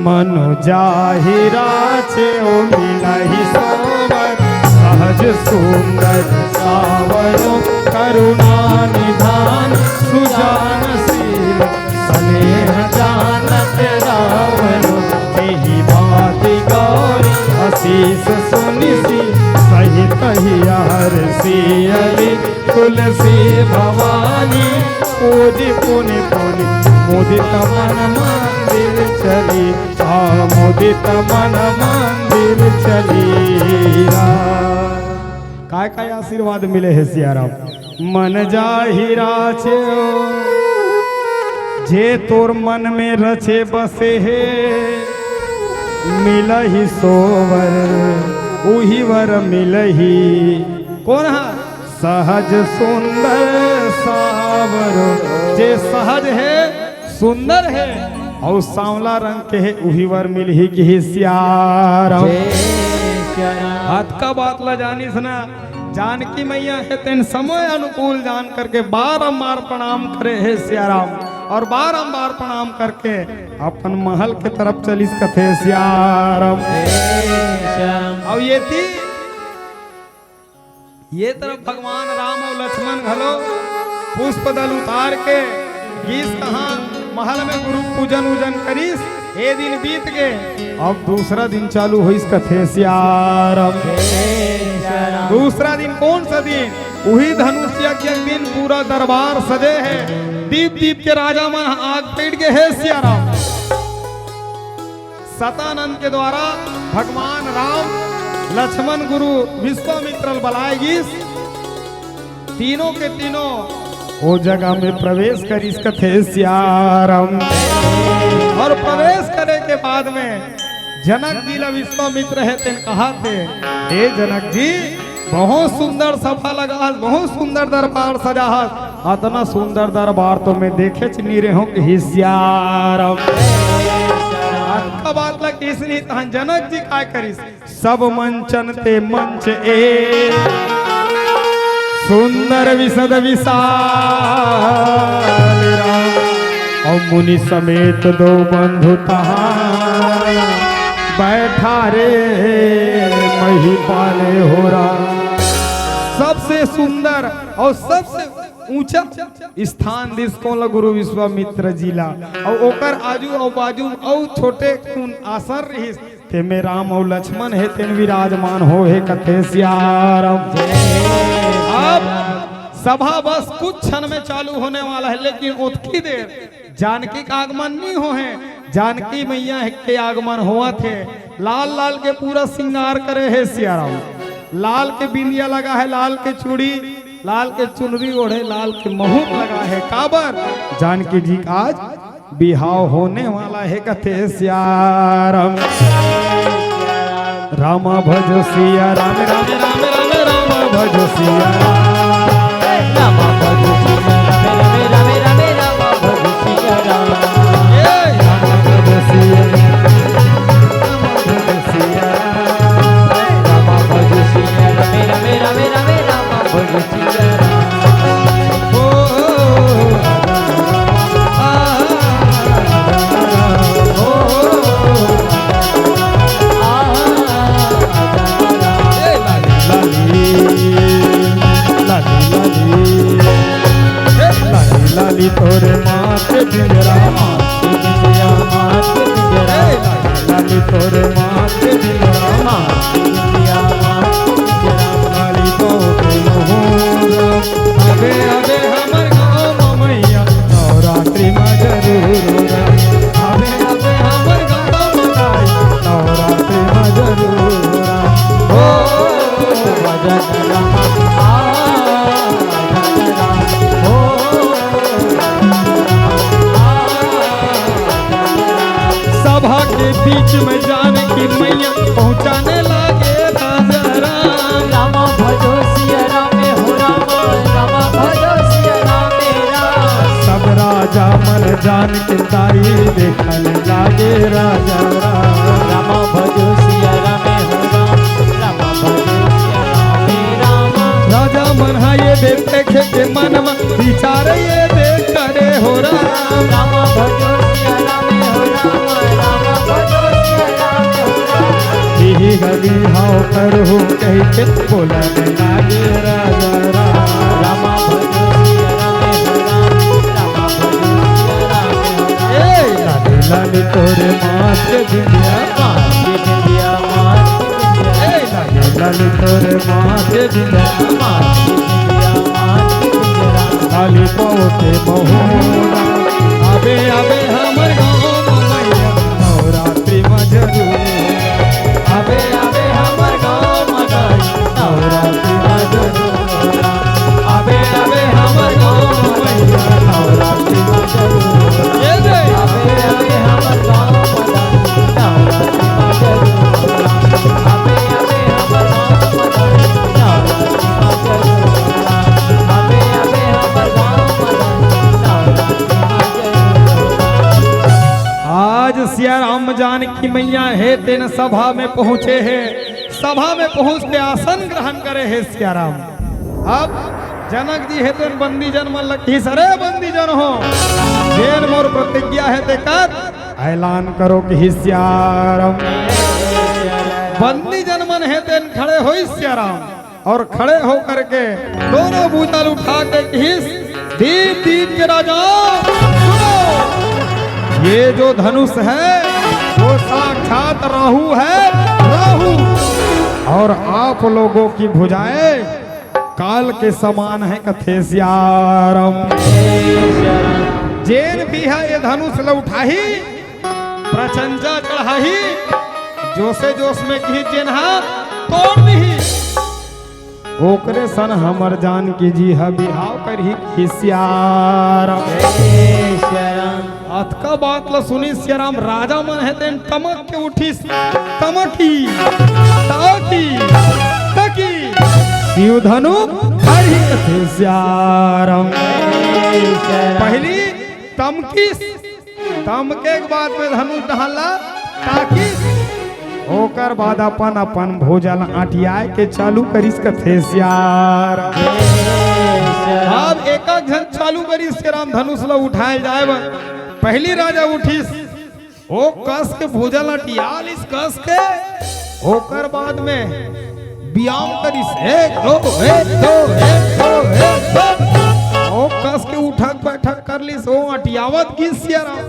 मनो जाहिरा छे ओ मिलहि सोवर सहज सुंदर सावरो करुणा निधान सुजानशील स्नेह जानत रावरो तेहि बात गौरी आशीष सुनिसी सहित हियार सियली तुलसी भवानी पूजी पुनि पुनि मुदित मन मंदिर चली मुदित मन मंदिर चली काय आशीर्वाद मिले है सियाराम मन जाहिरा छे जे तोर मन में रचे बसे है मिलहि सोवर उही वर मिलहि कौन है सहज सुंदर सावरो जे सहज है सुंदर है और सांवला रंग के है उही वर मिलहि की सियाराम हाथ का बात ला जानी सुना जानकी मैया है तेन समय अनुकूल जान करके बारंबार प्रणाम करे है सियाराम और बारंबार प्रणाम करके अपन महल के तरफ चलिस कथे सियाराम और ये तरफ भगवान राम और लक्ष्मण घलो पुष्प दल उतार के गीस कहाँ महल में गुरु पूजन उजन करीस ये दिन बीत गए अब दूसरा दिन चालू हुई कथे सियाराम दूसरा दिन कौन सा दिन वही धनुष यज्ञ के दिन पूरा दरबार सजे है दीप दीप के राजा मन आग पेड़ के है सियाराम सतानंद के द्वारा भगवान राम लक्ष्मण गुरु विश्वामित्र बुलाएगी तीनों के तीनों वो जगह में प्रवेश करी थे सियाराम और प्रवेश करे के बाद में जनक जी ला विश्वामित्र है तेन कहा थे हे जनक जी बहुत सुंदर सभा लगा बहुत सुंदर दरबार सजा इतना सुंदर दरबार तो मैं देखे नहीं रहे हूँ कि सियाराम बात लग इसलिए जनक जी काय करी सब मंचन ते मंच ए सुंदर विशद विशाल और मुनि समेत दो बंधु बैठा रे महिपाले हो रहा सबसे सुंदर और सबसे ऊंचा स्थान दिस कौन गुरु विश्वामित्र जिला और ओकर आजू और बाजू और छोटे कौन आसन रही ते में राम और लक्ष्मण है तेन विराजमान हो है कथे सियाराम अब सभा बस कुछ क्षण में चालू होने वाला है लेकिन उतकी देर जानकी का आगमन नहीं हो है जानकी मैया के आगमन हुआ थे लाल लाल के पूरा श्रृंगार करे है सियाराम लाल के बिंदिया लगा है लाल के चूड़ी लाल के चुनरी ओढ़े लाल के मुकुट लगा है काबर जानकी जी का आज बिहाव होने वाला है कथे सियाराम राम भजो सिया राम राम राम राम राम भजो सिया राम भजो सिया राम राम राम राम भजो सिया राम भजो सिया लाली तोरे माथे बिंदरा माथे बिंदिया माथे बिंदरा लाली तोरे माथे बिंदरा माथे बिंदिया माथे बिंदरा लाली तोरे मोहरा अबे अबे हमर गाँव मैया नवरात्रि में जरूर अबे अबे हमर गाँव में नवरात्रि में जरूर हो भजन सभा के बीच में जाने की मैया पहुंचाने लगे राजा राम राम भजो सिया राम हो राम राम भजो सिया राम राम सब राजा मन जान के ताई देखने लगे राजा राम राम भजो सिया राम हो राम राम भजो सिया राम राम राजा मन हा ये देखे के मन विचार ये देख करे हो राम। राम भजो सिया राम हो राम, राम भजो सिया राम हो राम। यही गली हाव कर हो कह के बोलन लागे राजा राम। राम भजो सिया राम हो राम, राम भजो सिया राम हो राम। ए लाली लाली तोरे मात बिंदिया माती बिंदिया माती बिंदिया, ए लाली लाली तोरे मात बिंदिया माती बिंदिया माती बिंदिया। लाली पौते महोरा आबे आबे हमर गाँव मैया नवरात्रि में जरूर आबे आबे हमर गाँव मगन नवरात्रि में जरूर। आबे आबे हमर गाँव मैया नवरात्रि में जरूर। ये रे आबे आबे हमर गाँव मगन नवरात्रि में जरूर। आबे आबे हमर गाँव मगन नवरात्रि में जरूर। आबे आबे हमर गाँव मगन नवरात्रि में जरूर। आज सिया राम जानकी मैया है तेन सभा में पहुँचे है, सभा में पहुँच के आसन ग्रहण करे है सिया राम। अब जनक जी है तेन बंदी जन मन लगी सरे बंदी जन हो जेन मोर प्रतिज्ञा है ते कर ऐलान करो कि सिया राम। बंदी जन मन है तेन खड़े हो सिया राम और खड़े हो करके दोनों भूतल उठा के हिस दीप दीप के राजा सुनो। ये जो धनुष है वो साक्षात राहु है राहु, और आप लोगों की भुजाएं काल के समान है कथे सियारम। जेन भी है ये धनुष ल उठाही प्रचंजा चढ़ाही जोसे जोश में की जेनहा तोड़ दी ओकरे सन हमर जान की जी हा बिहाव करही खिसियारम। अत का बात ल सुनी सियाराम राजा मन है तेन टमक के उठी तमकी ताकी तकी शिव धनु हरि कथे सियाराम। पहली तमकी तमके के बाद में धनुष ढाला ताकी ओकर बाद अपन अपन भोजन आटियाए के चालू करिस कथे सियाराम। अब एक एक जन चालू करिस सियाराम धनुष ल उठाए जाए पहली राजा उठीस ओ कस के भोजन आटियाल इस कस के ओकर बाद में व्यायाम करिस एक दो एक दो एक दो एक दो ओ कस के उठक बैठक कर लिस ओ अटियावत गिस सियाराम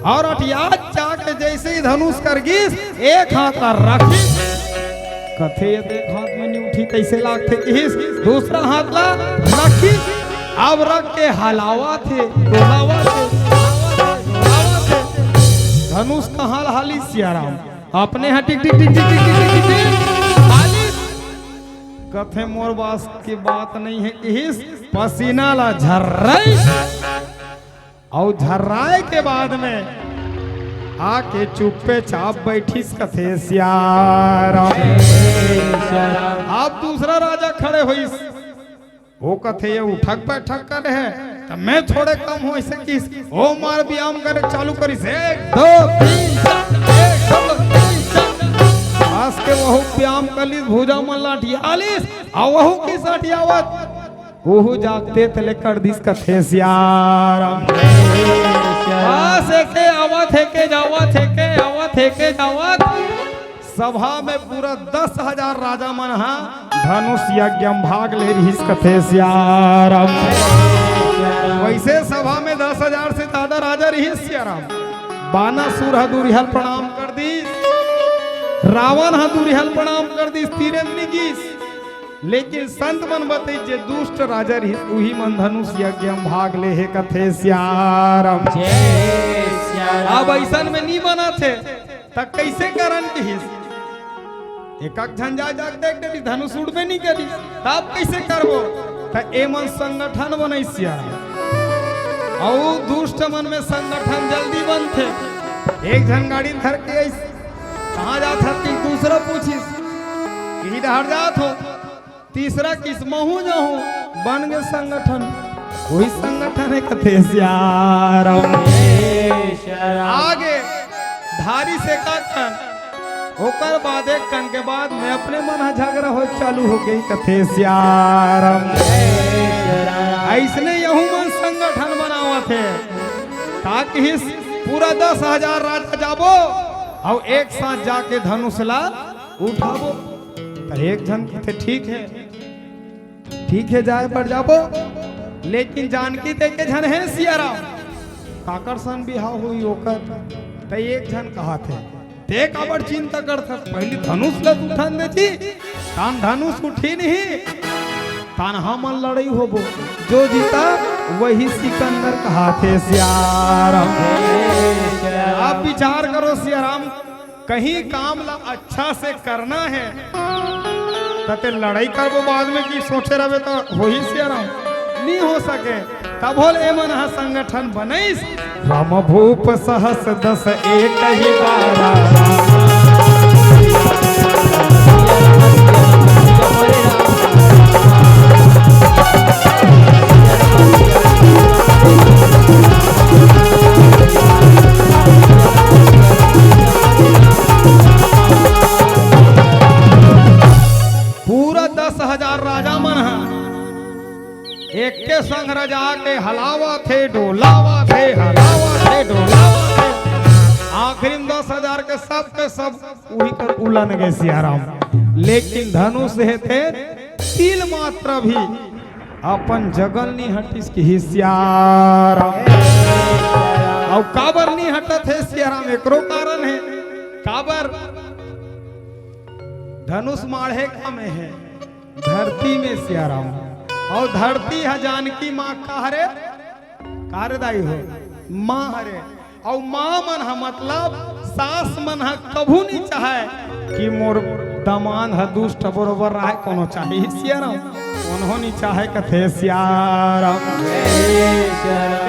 और अटियात जाके जैसे ही धनुष कर गिस एक हाथ ला रखी कथे एक हाथ में नहीं उठी कैसे लागते किस दूसरा हाथ ला रखी अब रख के हलावा थे डोलावा थे धनुष कहाँ हाली सियाराम अपने यहाँ टिक टिक टिक टिक टिक टिक टिक हाली कथे मोर बास की बात नहीं है किस पसीना ला झर्राई और झर्राए के बाद में आके चुप्पे चाप बैठी कथे सियाराम। आप दूसरा राजा खड़े हुई वो कथे ये उठक बैठक कर है तो मैं थोड़े कम हो ऐसे किस ओ मार व्यायाम करे चालू करिस एक दो तीन एक दो तीन खास के वहु व्यायाम कलिस भुजा मन लाठियालिस और वहु की साठियावत ओहु जागते तले कर दिस कथे सियाराम। पास एके आवत है के जावत है के आवत है के जावत सभा में पूरा 10,000 राजा मन हा धनुष यज्ञ भाग ले रही कथे सियाराम। वैसे सभा में 10,000 से ज्यादा राजा रही सियाराम। बानासुर हदुरिहल प्रणाम कर दी, रावण हदुरिहल प्रणाम कर दी, तीरेंद्र गीस लेकिन संत मन बते जे दुष्ट राजा रही उही मन धनुष यज्ञ भाग ले है कथे सियाराम। अब ऐसा में नहीं बना थे तक कैसे करन की एक झंझा जाग देख दे धनुष उड़बे नहीं करी तब कैसे करबो त ए मन संगठन बनैसिया और दुष्ट मन में संगठन जल्दी बनथे। एक जन गाड़ी धर के कहाँ जात है कि दूसरा पूछिस यही डहर जात हो तीसरा किस महू जाहू बन गए संगठन वही संगठन है कथे सियाराम। आगे धारी से का कन ओकर बाद एक कन के बाद में अपने मन झगड़ा हो चालू हो गई कथे सियाराम। ऐसने यहू मन संगठन बनावा थे ताकि पूरा 10,000 राजा जाबो और एक साथ जाके धनुषला उठाबो। तो एक जन कहते ठीक है जाए पर जाबो, लेकिन जानकी दे के झन है सियाराम काकर सन बिहाव हुई ओकर। तो एक जन कहा थे ते काबर चिंता करता, पहले धनुष लग उठान दे जी, तान धनुष उठी नहीं तान हमन लड़ाई होबो, जो जीता वही सिकंदर कहा थे सियाराम। आप विचार करो सियाराम, कहीं काम ला अच्छा से करना है तते लड़ाई करबो बाद में कि सोचे रहे तो वही सियाराम नहीं हो सके। तब होल एमन हा संगठन बनैस राम भूप सहस 10 एक ही बारा। पूरा 10,000 राजा मन है एक के संग रजा के हलावा थे डोलावा थे, हलावा थे डोलावा थे। आखिरी में 10,000 के सब वही कर उलन गए सियाराम। लेकिन धनुष है थे तिल मात्र भी अपन जगल नहीं हटिस की सियाराम। और काबर नहीं हटत है सियाराम, एकरो कारण है काबर धनुष माढ़े का में है धरती में सियाराम, और धरती है जानकी माँ का हरे कार्यदायी हो माँ हरे। और माँ मन है मतलब सास मन है कभू नहीं चाहे कि मोर दमान है दुष्ट बरोबर रहे, कोनो चाहिए सियाराम, कोनो नहीं चाहे कथे सियाराम।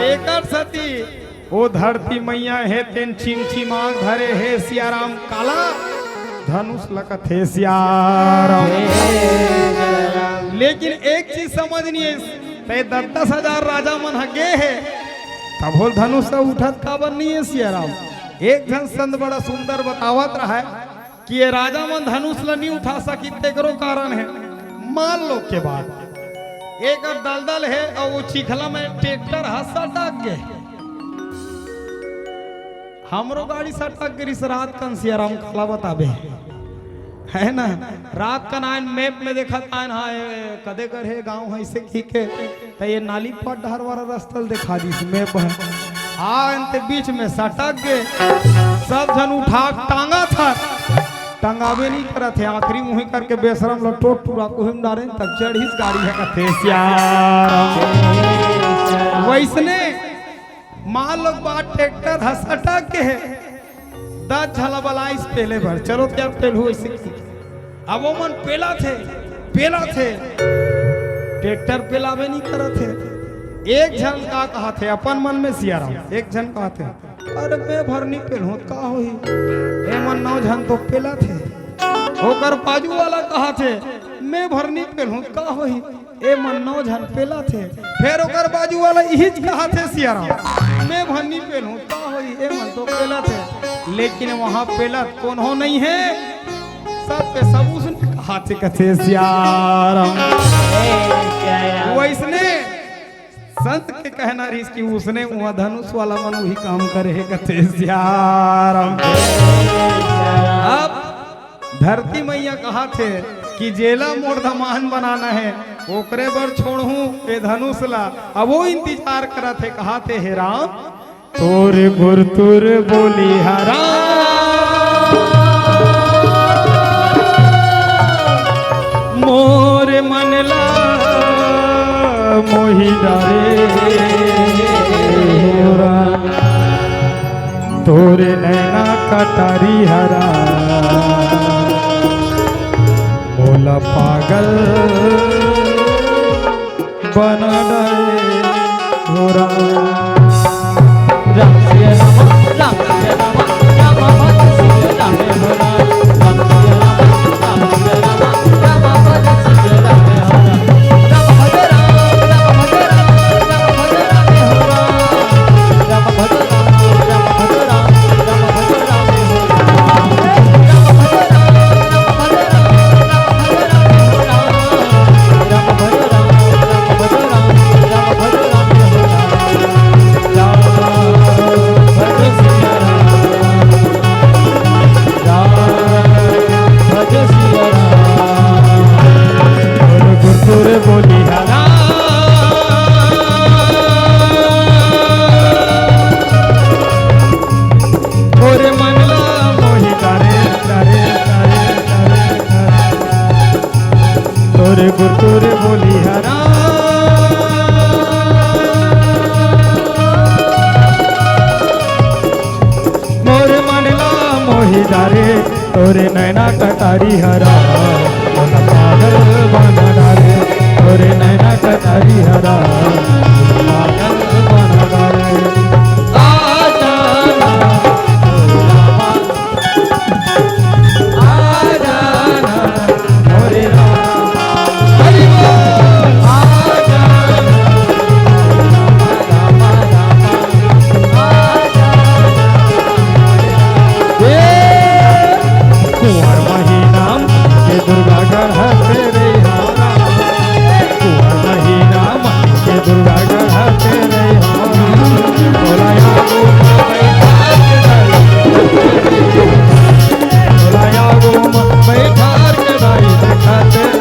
एकर सती वो धरती मैया है तेन चिमची मांग धरे है सियाराम काला धनुष लकत है सियाराम। लेकिन एक चीज समझ नहीं है 10,000 राजा मन हगे है तब होल धनुष से उठत काबर नहीं है सियाराम। एक जन संत बड़ा सुंदर बतावत रहा है कि ये राजा मन धनुष ला नहीं उठा सकी, तेकरो कारण है मान लो के बाद एक दलदल है और वो चिखला में ट्रैक्टर सटक गए, हमरो गाड़ी सटक गई रात कन सियाराम काला बताबे है ना। रात का नाइन मैप में देखा कदे कर है गांव है इसे की के तो ये नाली पर डहर वाला रास्ता दिखा दी मैप है अंत बीच में सटक गए, सब जन उठा टांगा था टंगावे नहीं करा थे, आखिरी मुही करके बेशरम लटोट पूरा कोहिम डारे तब चढ़ी गाड़ी है कथे सियाराम। वैसने मान लोग बात ट्रैक्टर हसटा के है 10 झला बलाइस पहले भर चलो क्या पेल हुए अब वो मन पेला थे ट्रैक्टर पेलावे नहीं करा थे। एक जन का कहा थे अपन मन में सियाराम, एक जन कहा थे अरे मैं भर नहीं पेल हूँ का हो ए मन 9 जन तो पेला थे। होकर बाजू वाला कहा थे मैं भर नहीं पेल हूँ का हो ए मन 9 जन पेला थे। फिर होकर बाजू वाला यही कहा थे सियाराम मैं भर नहीं पेल हूँ का हो ए मन तो पेला थे। लेकिन वहां पेला कौन हो नहीं है, सब पे सब उसने कहा थे कथे सियाराम। वैसने संत के कहना रही कि उसने वहां धनुष वाला मन वही काम करे कथे सियाराम। अब धरती मैया कहा थे कि जेला मोर धमान बनाना है ओकरे बर छोड़ू ए धनुष ला। अब वो इंतजार करा थे कहा थे हे राम तोर गुर तुर बोली हरा मोर मनला मोहि डारे तोरे नैना कटारी हरा मोला पागल बना डाले होरा। राम सिया राम सिया राम राम भज सिया राम हो राम सिया राम सिया राम भज सिया राम हो राम भज राम भज राम हो राम भज राम तोरे नैना कटारी हरा तोला पागल बना डाले तोरे नैना कटारी हरा तोला पागल बना डाले आ जाना मोरे रामा हरि बोल आ जाना रामा रामा आ जाना कुंवर महीना के दुर्गा गढ़ तेरे हारा कुंवर महीना के दुर्गा गढ़ तेरे हारा बोलाया गो बैठा के बोलाया गो बैठा के दाई देखा तेरे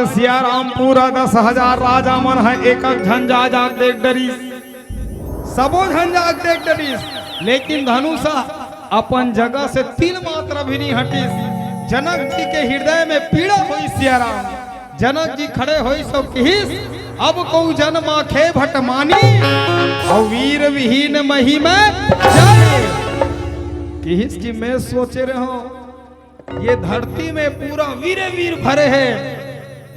सियाराम पूरा 10,000 राजा मन है एक झंझा जाग देख डरी सबो झंझा देख डरी लेकिन धनुषा अपन जगह से तिल मात्र भी नहीं हटीस जनक जी के हृदय में पीड़ा हुई सियाराम जनक जी खड़े हुई सो किहिस अब को जन्म आखे भटमानी और वीर विहीन मही में जाए किहिस की मैं सोचे रहो ये धरती में पूरा वीर वीर भरे हैं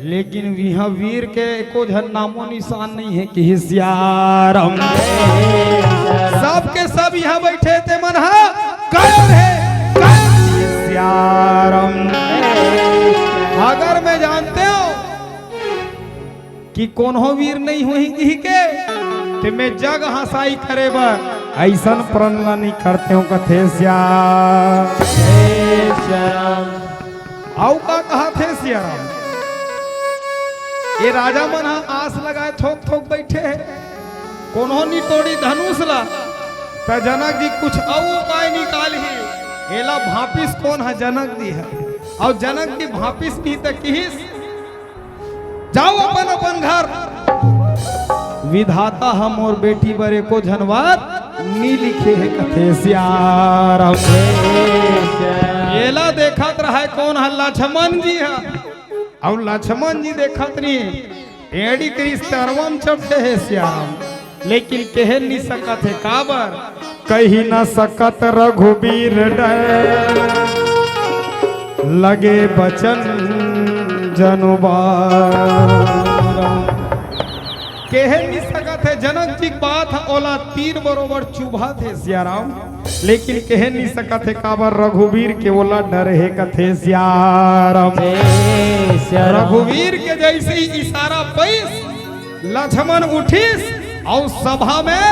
लेकिन यहाँ वीर के को नामो निशान नहीं है कि सियाराम सबके सब यहाँ बैठे थे मन है सियाराम अगर मैं जानते हो कि कौन हो वीर नहीं हुई के तो मैं जग हंसाई करे बर ऐसा प्रण नहीं करते हो कथे सियाराम आओ का कहा थे सियाराम ये राजा मन आस लगाए थोक थोक बैठे है कोनो नी तोड़ी धनुष ला तो जनक जी कुछ और उपाय निकाल ही एला भापिस कौन है जनक जी है और जनक जी भापिस नहीं तो किहिस जाओ अपन अपन घर विधाता हम और बेटी बरे को धनवाद नी लिखे है कथे सियाराम एला देखत रहा कौन है लक्ष्मण जी है और लक्ष्मण जी देखत नहीं एड़ी क्रिस्तरवम चढ़ते है श्याम लेकिन कह नहीं सकत है काबर कही न सकत रघुबीर डर लगे बचन जनुबार कह नहीं सकत है जनक जी बात ओला तीर बरोबर चुभा थे सियाराम लेकिन कह नहीं सकत है काबर रघुवीर के ओला डर है कथे सियाराम रघुवीर के जैसे ही इशारा पैस लक्ष्मण उठिस और सभा में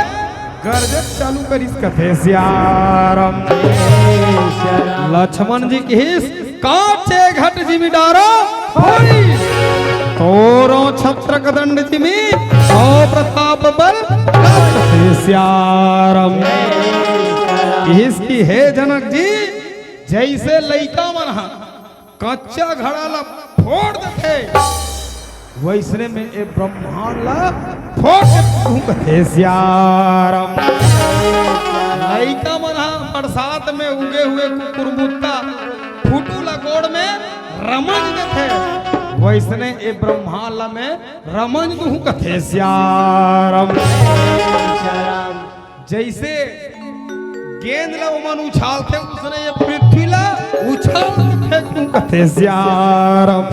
गर्जन चालू करिस कथे सियाराम लक्ष्मण जी किस काटे घट जिमि डारो तोरो छत्रक दंड जिमि सौ प्रताप बल कथे सियाराम इसकी है जनक जी जैसे लइका मन कच्चा घड़ा ला फोड़ देते वैसने में ए ब्रह्मांड ला फोड़ कथे सियाराम लइका मन बरसात में उगे हुए कुकुरमुत्ता फूटू ला गोड़ में रमन देते वैसने ए ब्रह्मांड में रमन दूं कथे सियाराम जैसे गेंद ला मन उछालते उसने ये पृथ्वी ला उछालते कथे सियाराम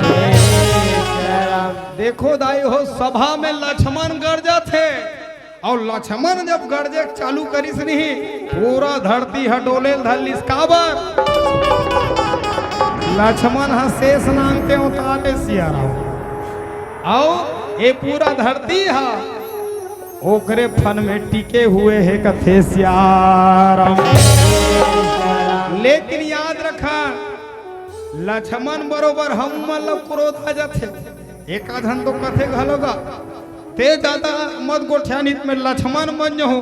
देखो दाई हो सभा में लक्ष्मण गरजा थे और लक्ष्मण जब गरजे चालू करिस नहीं पूरा धरती हडोले धलिस काबर लक्ष्मण हा शेष नांग के उतारे सिया राम आओ ये पूरा धरती हा ओकरे फन में टिके हुए है कथे सिया राम। लेकिन याद रखा लक्ष्मण बरोबर हम मतलब क्रोध आ जाते एक आधन तो कथे घलोगा ते ज्यादा मत गोठ्यानित में लक्ष्मण बन जाओ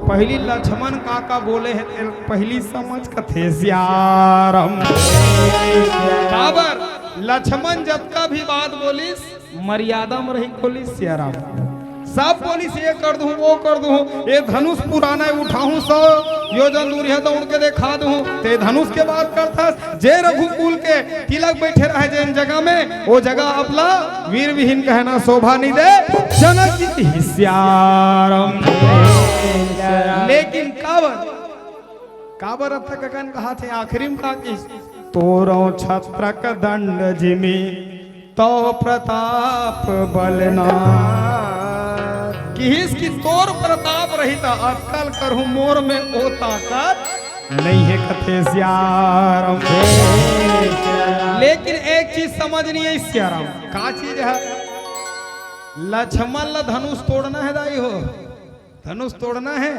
पहली लक्ष्मण काका बोले है ते पहली समझ कथे सियारम काबर लक्ष्मण जब का भी बात बोलिस मर्यादा में रही बोलिस सियाराम सब बोलिस ये कर दूं वो कर दूं ये धनुष पुराना उठाऊं 100 योजन दूरी है दौड़ के दिखा दूं ते धनुष के बात करता जे रघुकुल के तिलक बैठे रहे जैन जगह में वो जगह अपला वीर विहीन कहना शोभा नहीं दे जनक जी हिस्यारम। लेकिन काबर अब तक कन कहा थे आखिरी में कहा कि तोरो छत्रक दंड जिमी तो प्रताप बलना कि तोर प्रताप रही था अटकल करहूं मोर में ओ ताकत नहीं है कथे सियाराम। लेकिन एक चीज समझ नहीं है सियाराम का चीज है लक्ष्मण ला धनुष तोड़ना है दाई हो धनुष तोड़ना है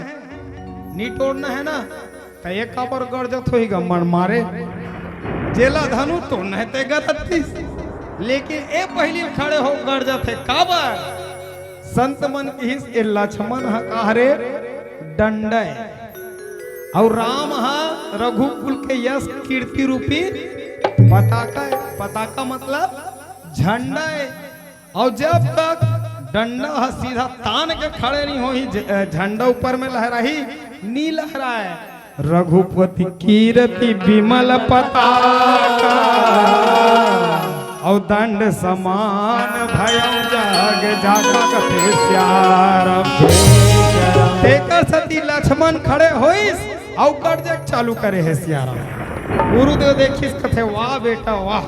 नहीं तोड़ना है ना तो एक कापर गर्जत होई गमन मारे जेला धनुष तोड़ना है ते गततीस लेकिन ए पहली खड़े हो गर्जत है काबर संत मन की ए लक्ष्मण हरे दंडय और राम रघुकुल के यश कीर्ति रूपी पताका मतलब झंडा है और जब तक डंडा सीधा तान के खड़े नहीं हो झंडा ऊपर में लहराही नी लहराए रघुपति कीर्ति विमल पताका और दंड समान भयं जग जागा कथे श्यारम। तेकर सती लक्ष्मण खड़े होइस और कर्जक चालू करे है श्यारम। गुरुदेव देखिस कथे वाह बेटा वाह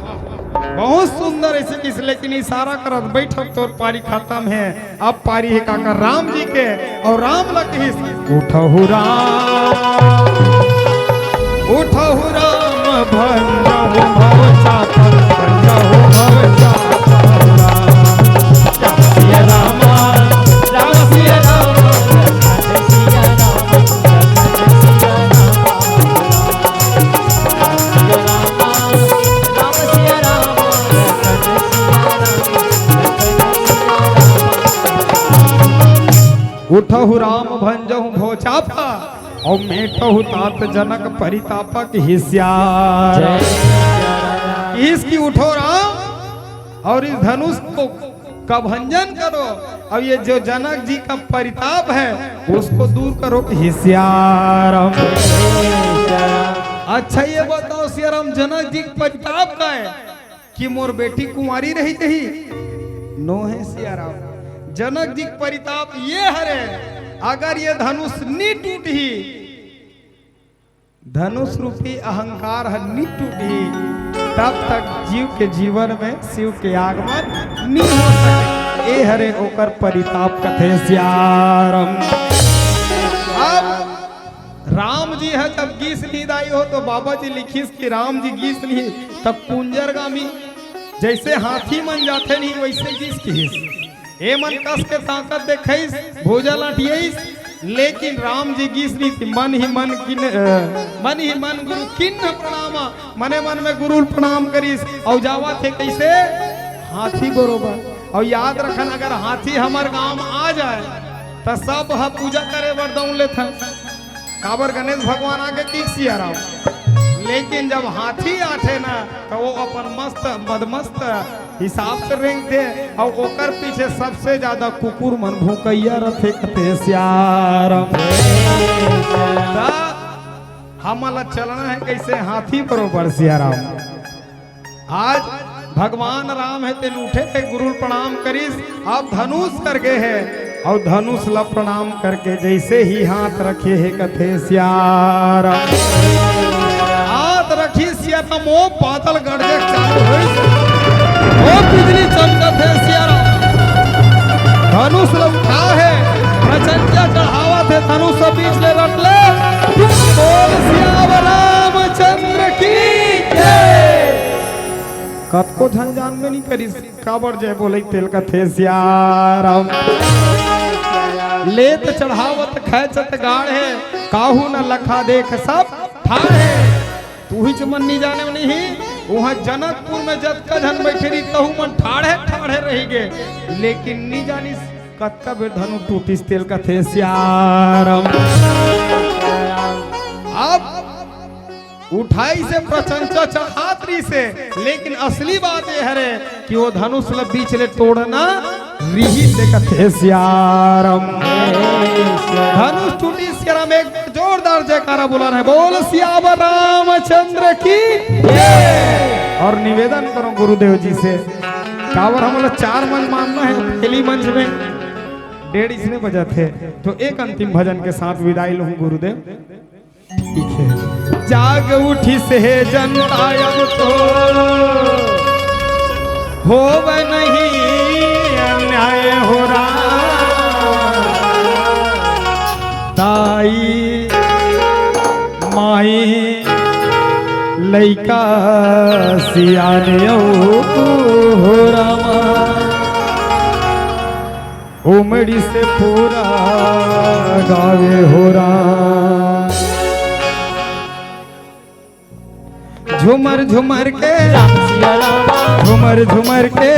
बहुत सुंदर ऐसे किस लेकिन इशारा करत बैठक तोर पारी खत्म है अब पारी है काका राम जी के और राम लखीस उठहु राम भंजहु भव चापन भंजहु भव चापन सिया राम राम सिया राम सिया उठहु राम भंजहु भो चापा और मेटहु तात जनक परितापक हिस्यार इसकी उठो राम और इस धनुष को का भंजन करो अब ये जो जनक जी का परिताप है उसको दूर करो हिस्यारम। अच्छा ये बताओ सियाराम जनक जी का परिताप का है कि मोर बेटी कुंवारी रही थी नो है सियाराम जनक जी का परिताप ये हरे अगर ये धनुष नहीं टूटी धनुष रूपी अहंकार नहीं टूटी तब तक जीव के जीवन में शिव के आगमन नहीं हो सके ए हरे ओकर परिताप कथे श्यारम। अब राम जी है जब गीस नींद आई हो तो बाबा जी लिखिस कि राम जी गीस ली तब कुंजरगामी जैसे हाथी मन जाते नहीं वैसे गीस की ए मन कस के ताकत देखिस भोजा लाठियस लेकिन राम जी गीसनी मन ही मन गुरु किन्न प्रणाम मने मन में गुरु प्रणाम करीस और जावा थे कैसे हाथी बरोबर और याद रखन अगर हाथी हमार गांव में आ जाए तो सब पूजा करे बर दौड़ ले काबर गणेश भगवान आगे की सियाराम लेकिन जब हाथी आठे ना तो वो अपन मस्त मदमस्त हिसाब से रेंग थे और ओकर पीछे सबसे ज्यादा कुकुर मन भूकैया रथे कथे श्यारम। हमला चलना है कैसे हाथी बरोबर सियाराम। आज भगवान राम है तेन उठे थे गुरु प्रणाम करीस आप धनुष करके है और धनुष ला प्रणाम करके जैसे ही हाथ रखे है कथे श्यारम हाथ रखी सियाराम वो बादल गड़जे चालू हुई वो बिजली चमकत है सियाराम धनुष उठा है प्रचंडा चढ़ावत है धनुष बीच ले रट ले बोल सियावर रामचंद्र की जय। कतको झंझान में नहीं करी काबर जय बोले तेल का थे सियाराम लेत चढ़ावत खैचत गाढ़े काहू न लखा देख सब ठाढ़े तू ही मन नहीं जाने में नहीं वहाँ जनकपुर में जत का जन बैठे रही तहू मन ठाढ़े ठाढ़े रही गे लेकिन नहीं जानी कत्का बेर धनु टूटिस तेल का थे सियाराम अब उठाई से प्रचंचा चढ़ात्री से लेकिन असली बात यह है कि वो धनुष बीच ले तोड़ना रिही से कथे सियाराम धनुष टूटी सियाराम एक जोरदार जयकारा बुलाना है बोल सियावर रामचंद्र की और निवेदन करो गुरुदेव जी से कावर हम लोग 4 मंच मानना है पहली मंच में 1:30 इसने बजा थे तो एक अंतिम भजन के साथ विदाई लूं गुरुदेव ठीक है जाग उठी से जनता अब तो होव नहीं अन्याय हो रहा ताई माई लइका सियाने हो रामा उमड़ी से पूरा गावे हो रहा झुमर झुमर के झुमर झुमर के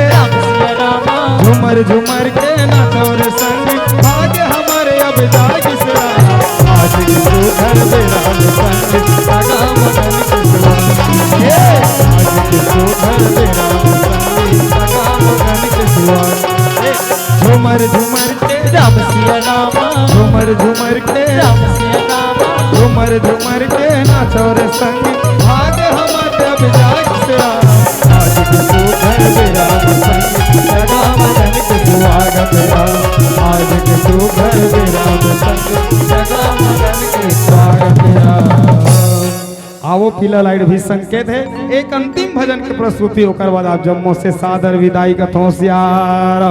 झुमर झुमर के नाचौर संग भाग्य हमारे अब जाग से आज तो घर मेरा संग सगा मगन के आज तो घर मेरा संग सगा मगन के झुमर झुमर के राम सिया नामा झुमर झुमर के राम सिया नामा झुमर झुमर के नाचौर संग भाग्य हमारे अब जाग से आज तो घर मेरा संग सगा मगन के स्वागत आज तो घर मेरा संग सगा मगन के स्वागत आओ पीला लाइट भी संकेत है एक अंतिम भजन की प्रस्तुति होकर बाद आप जम्मू से सादर विदाई का थोसियार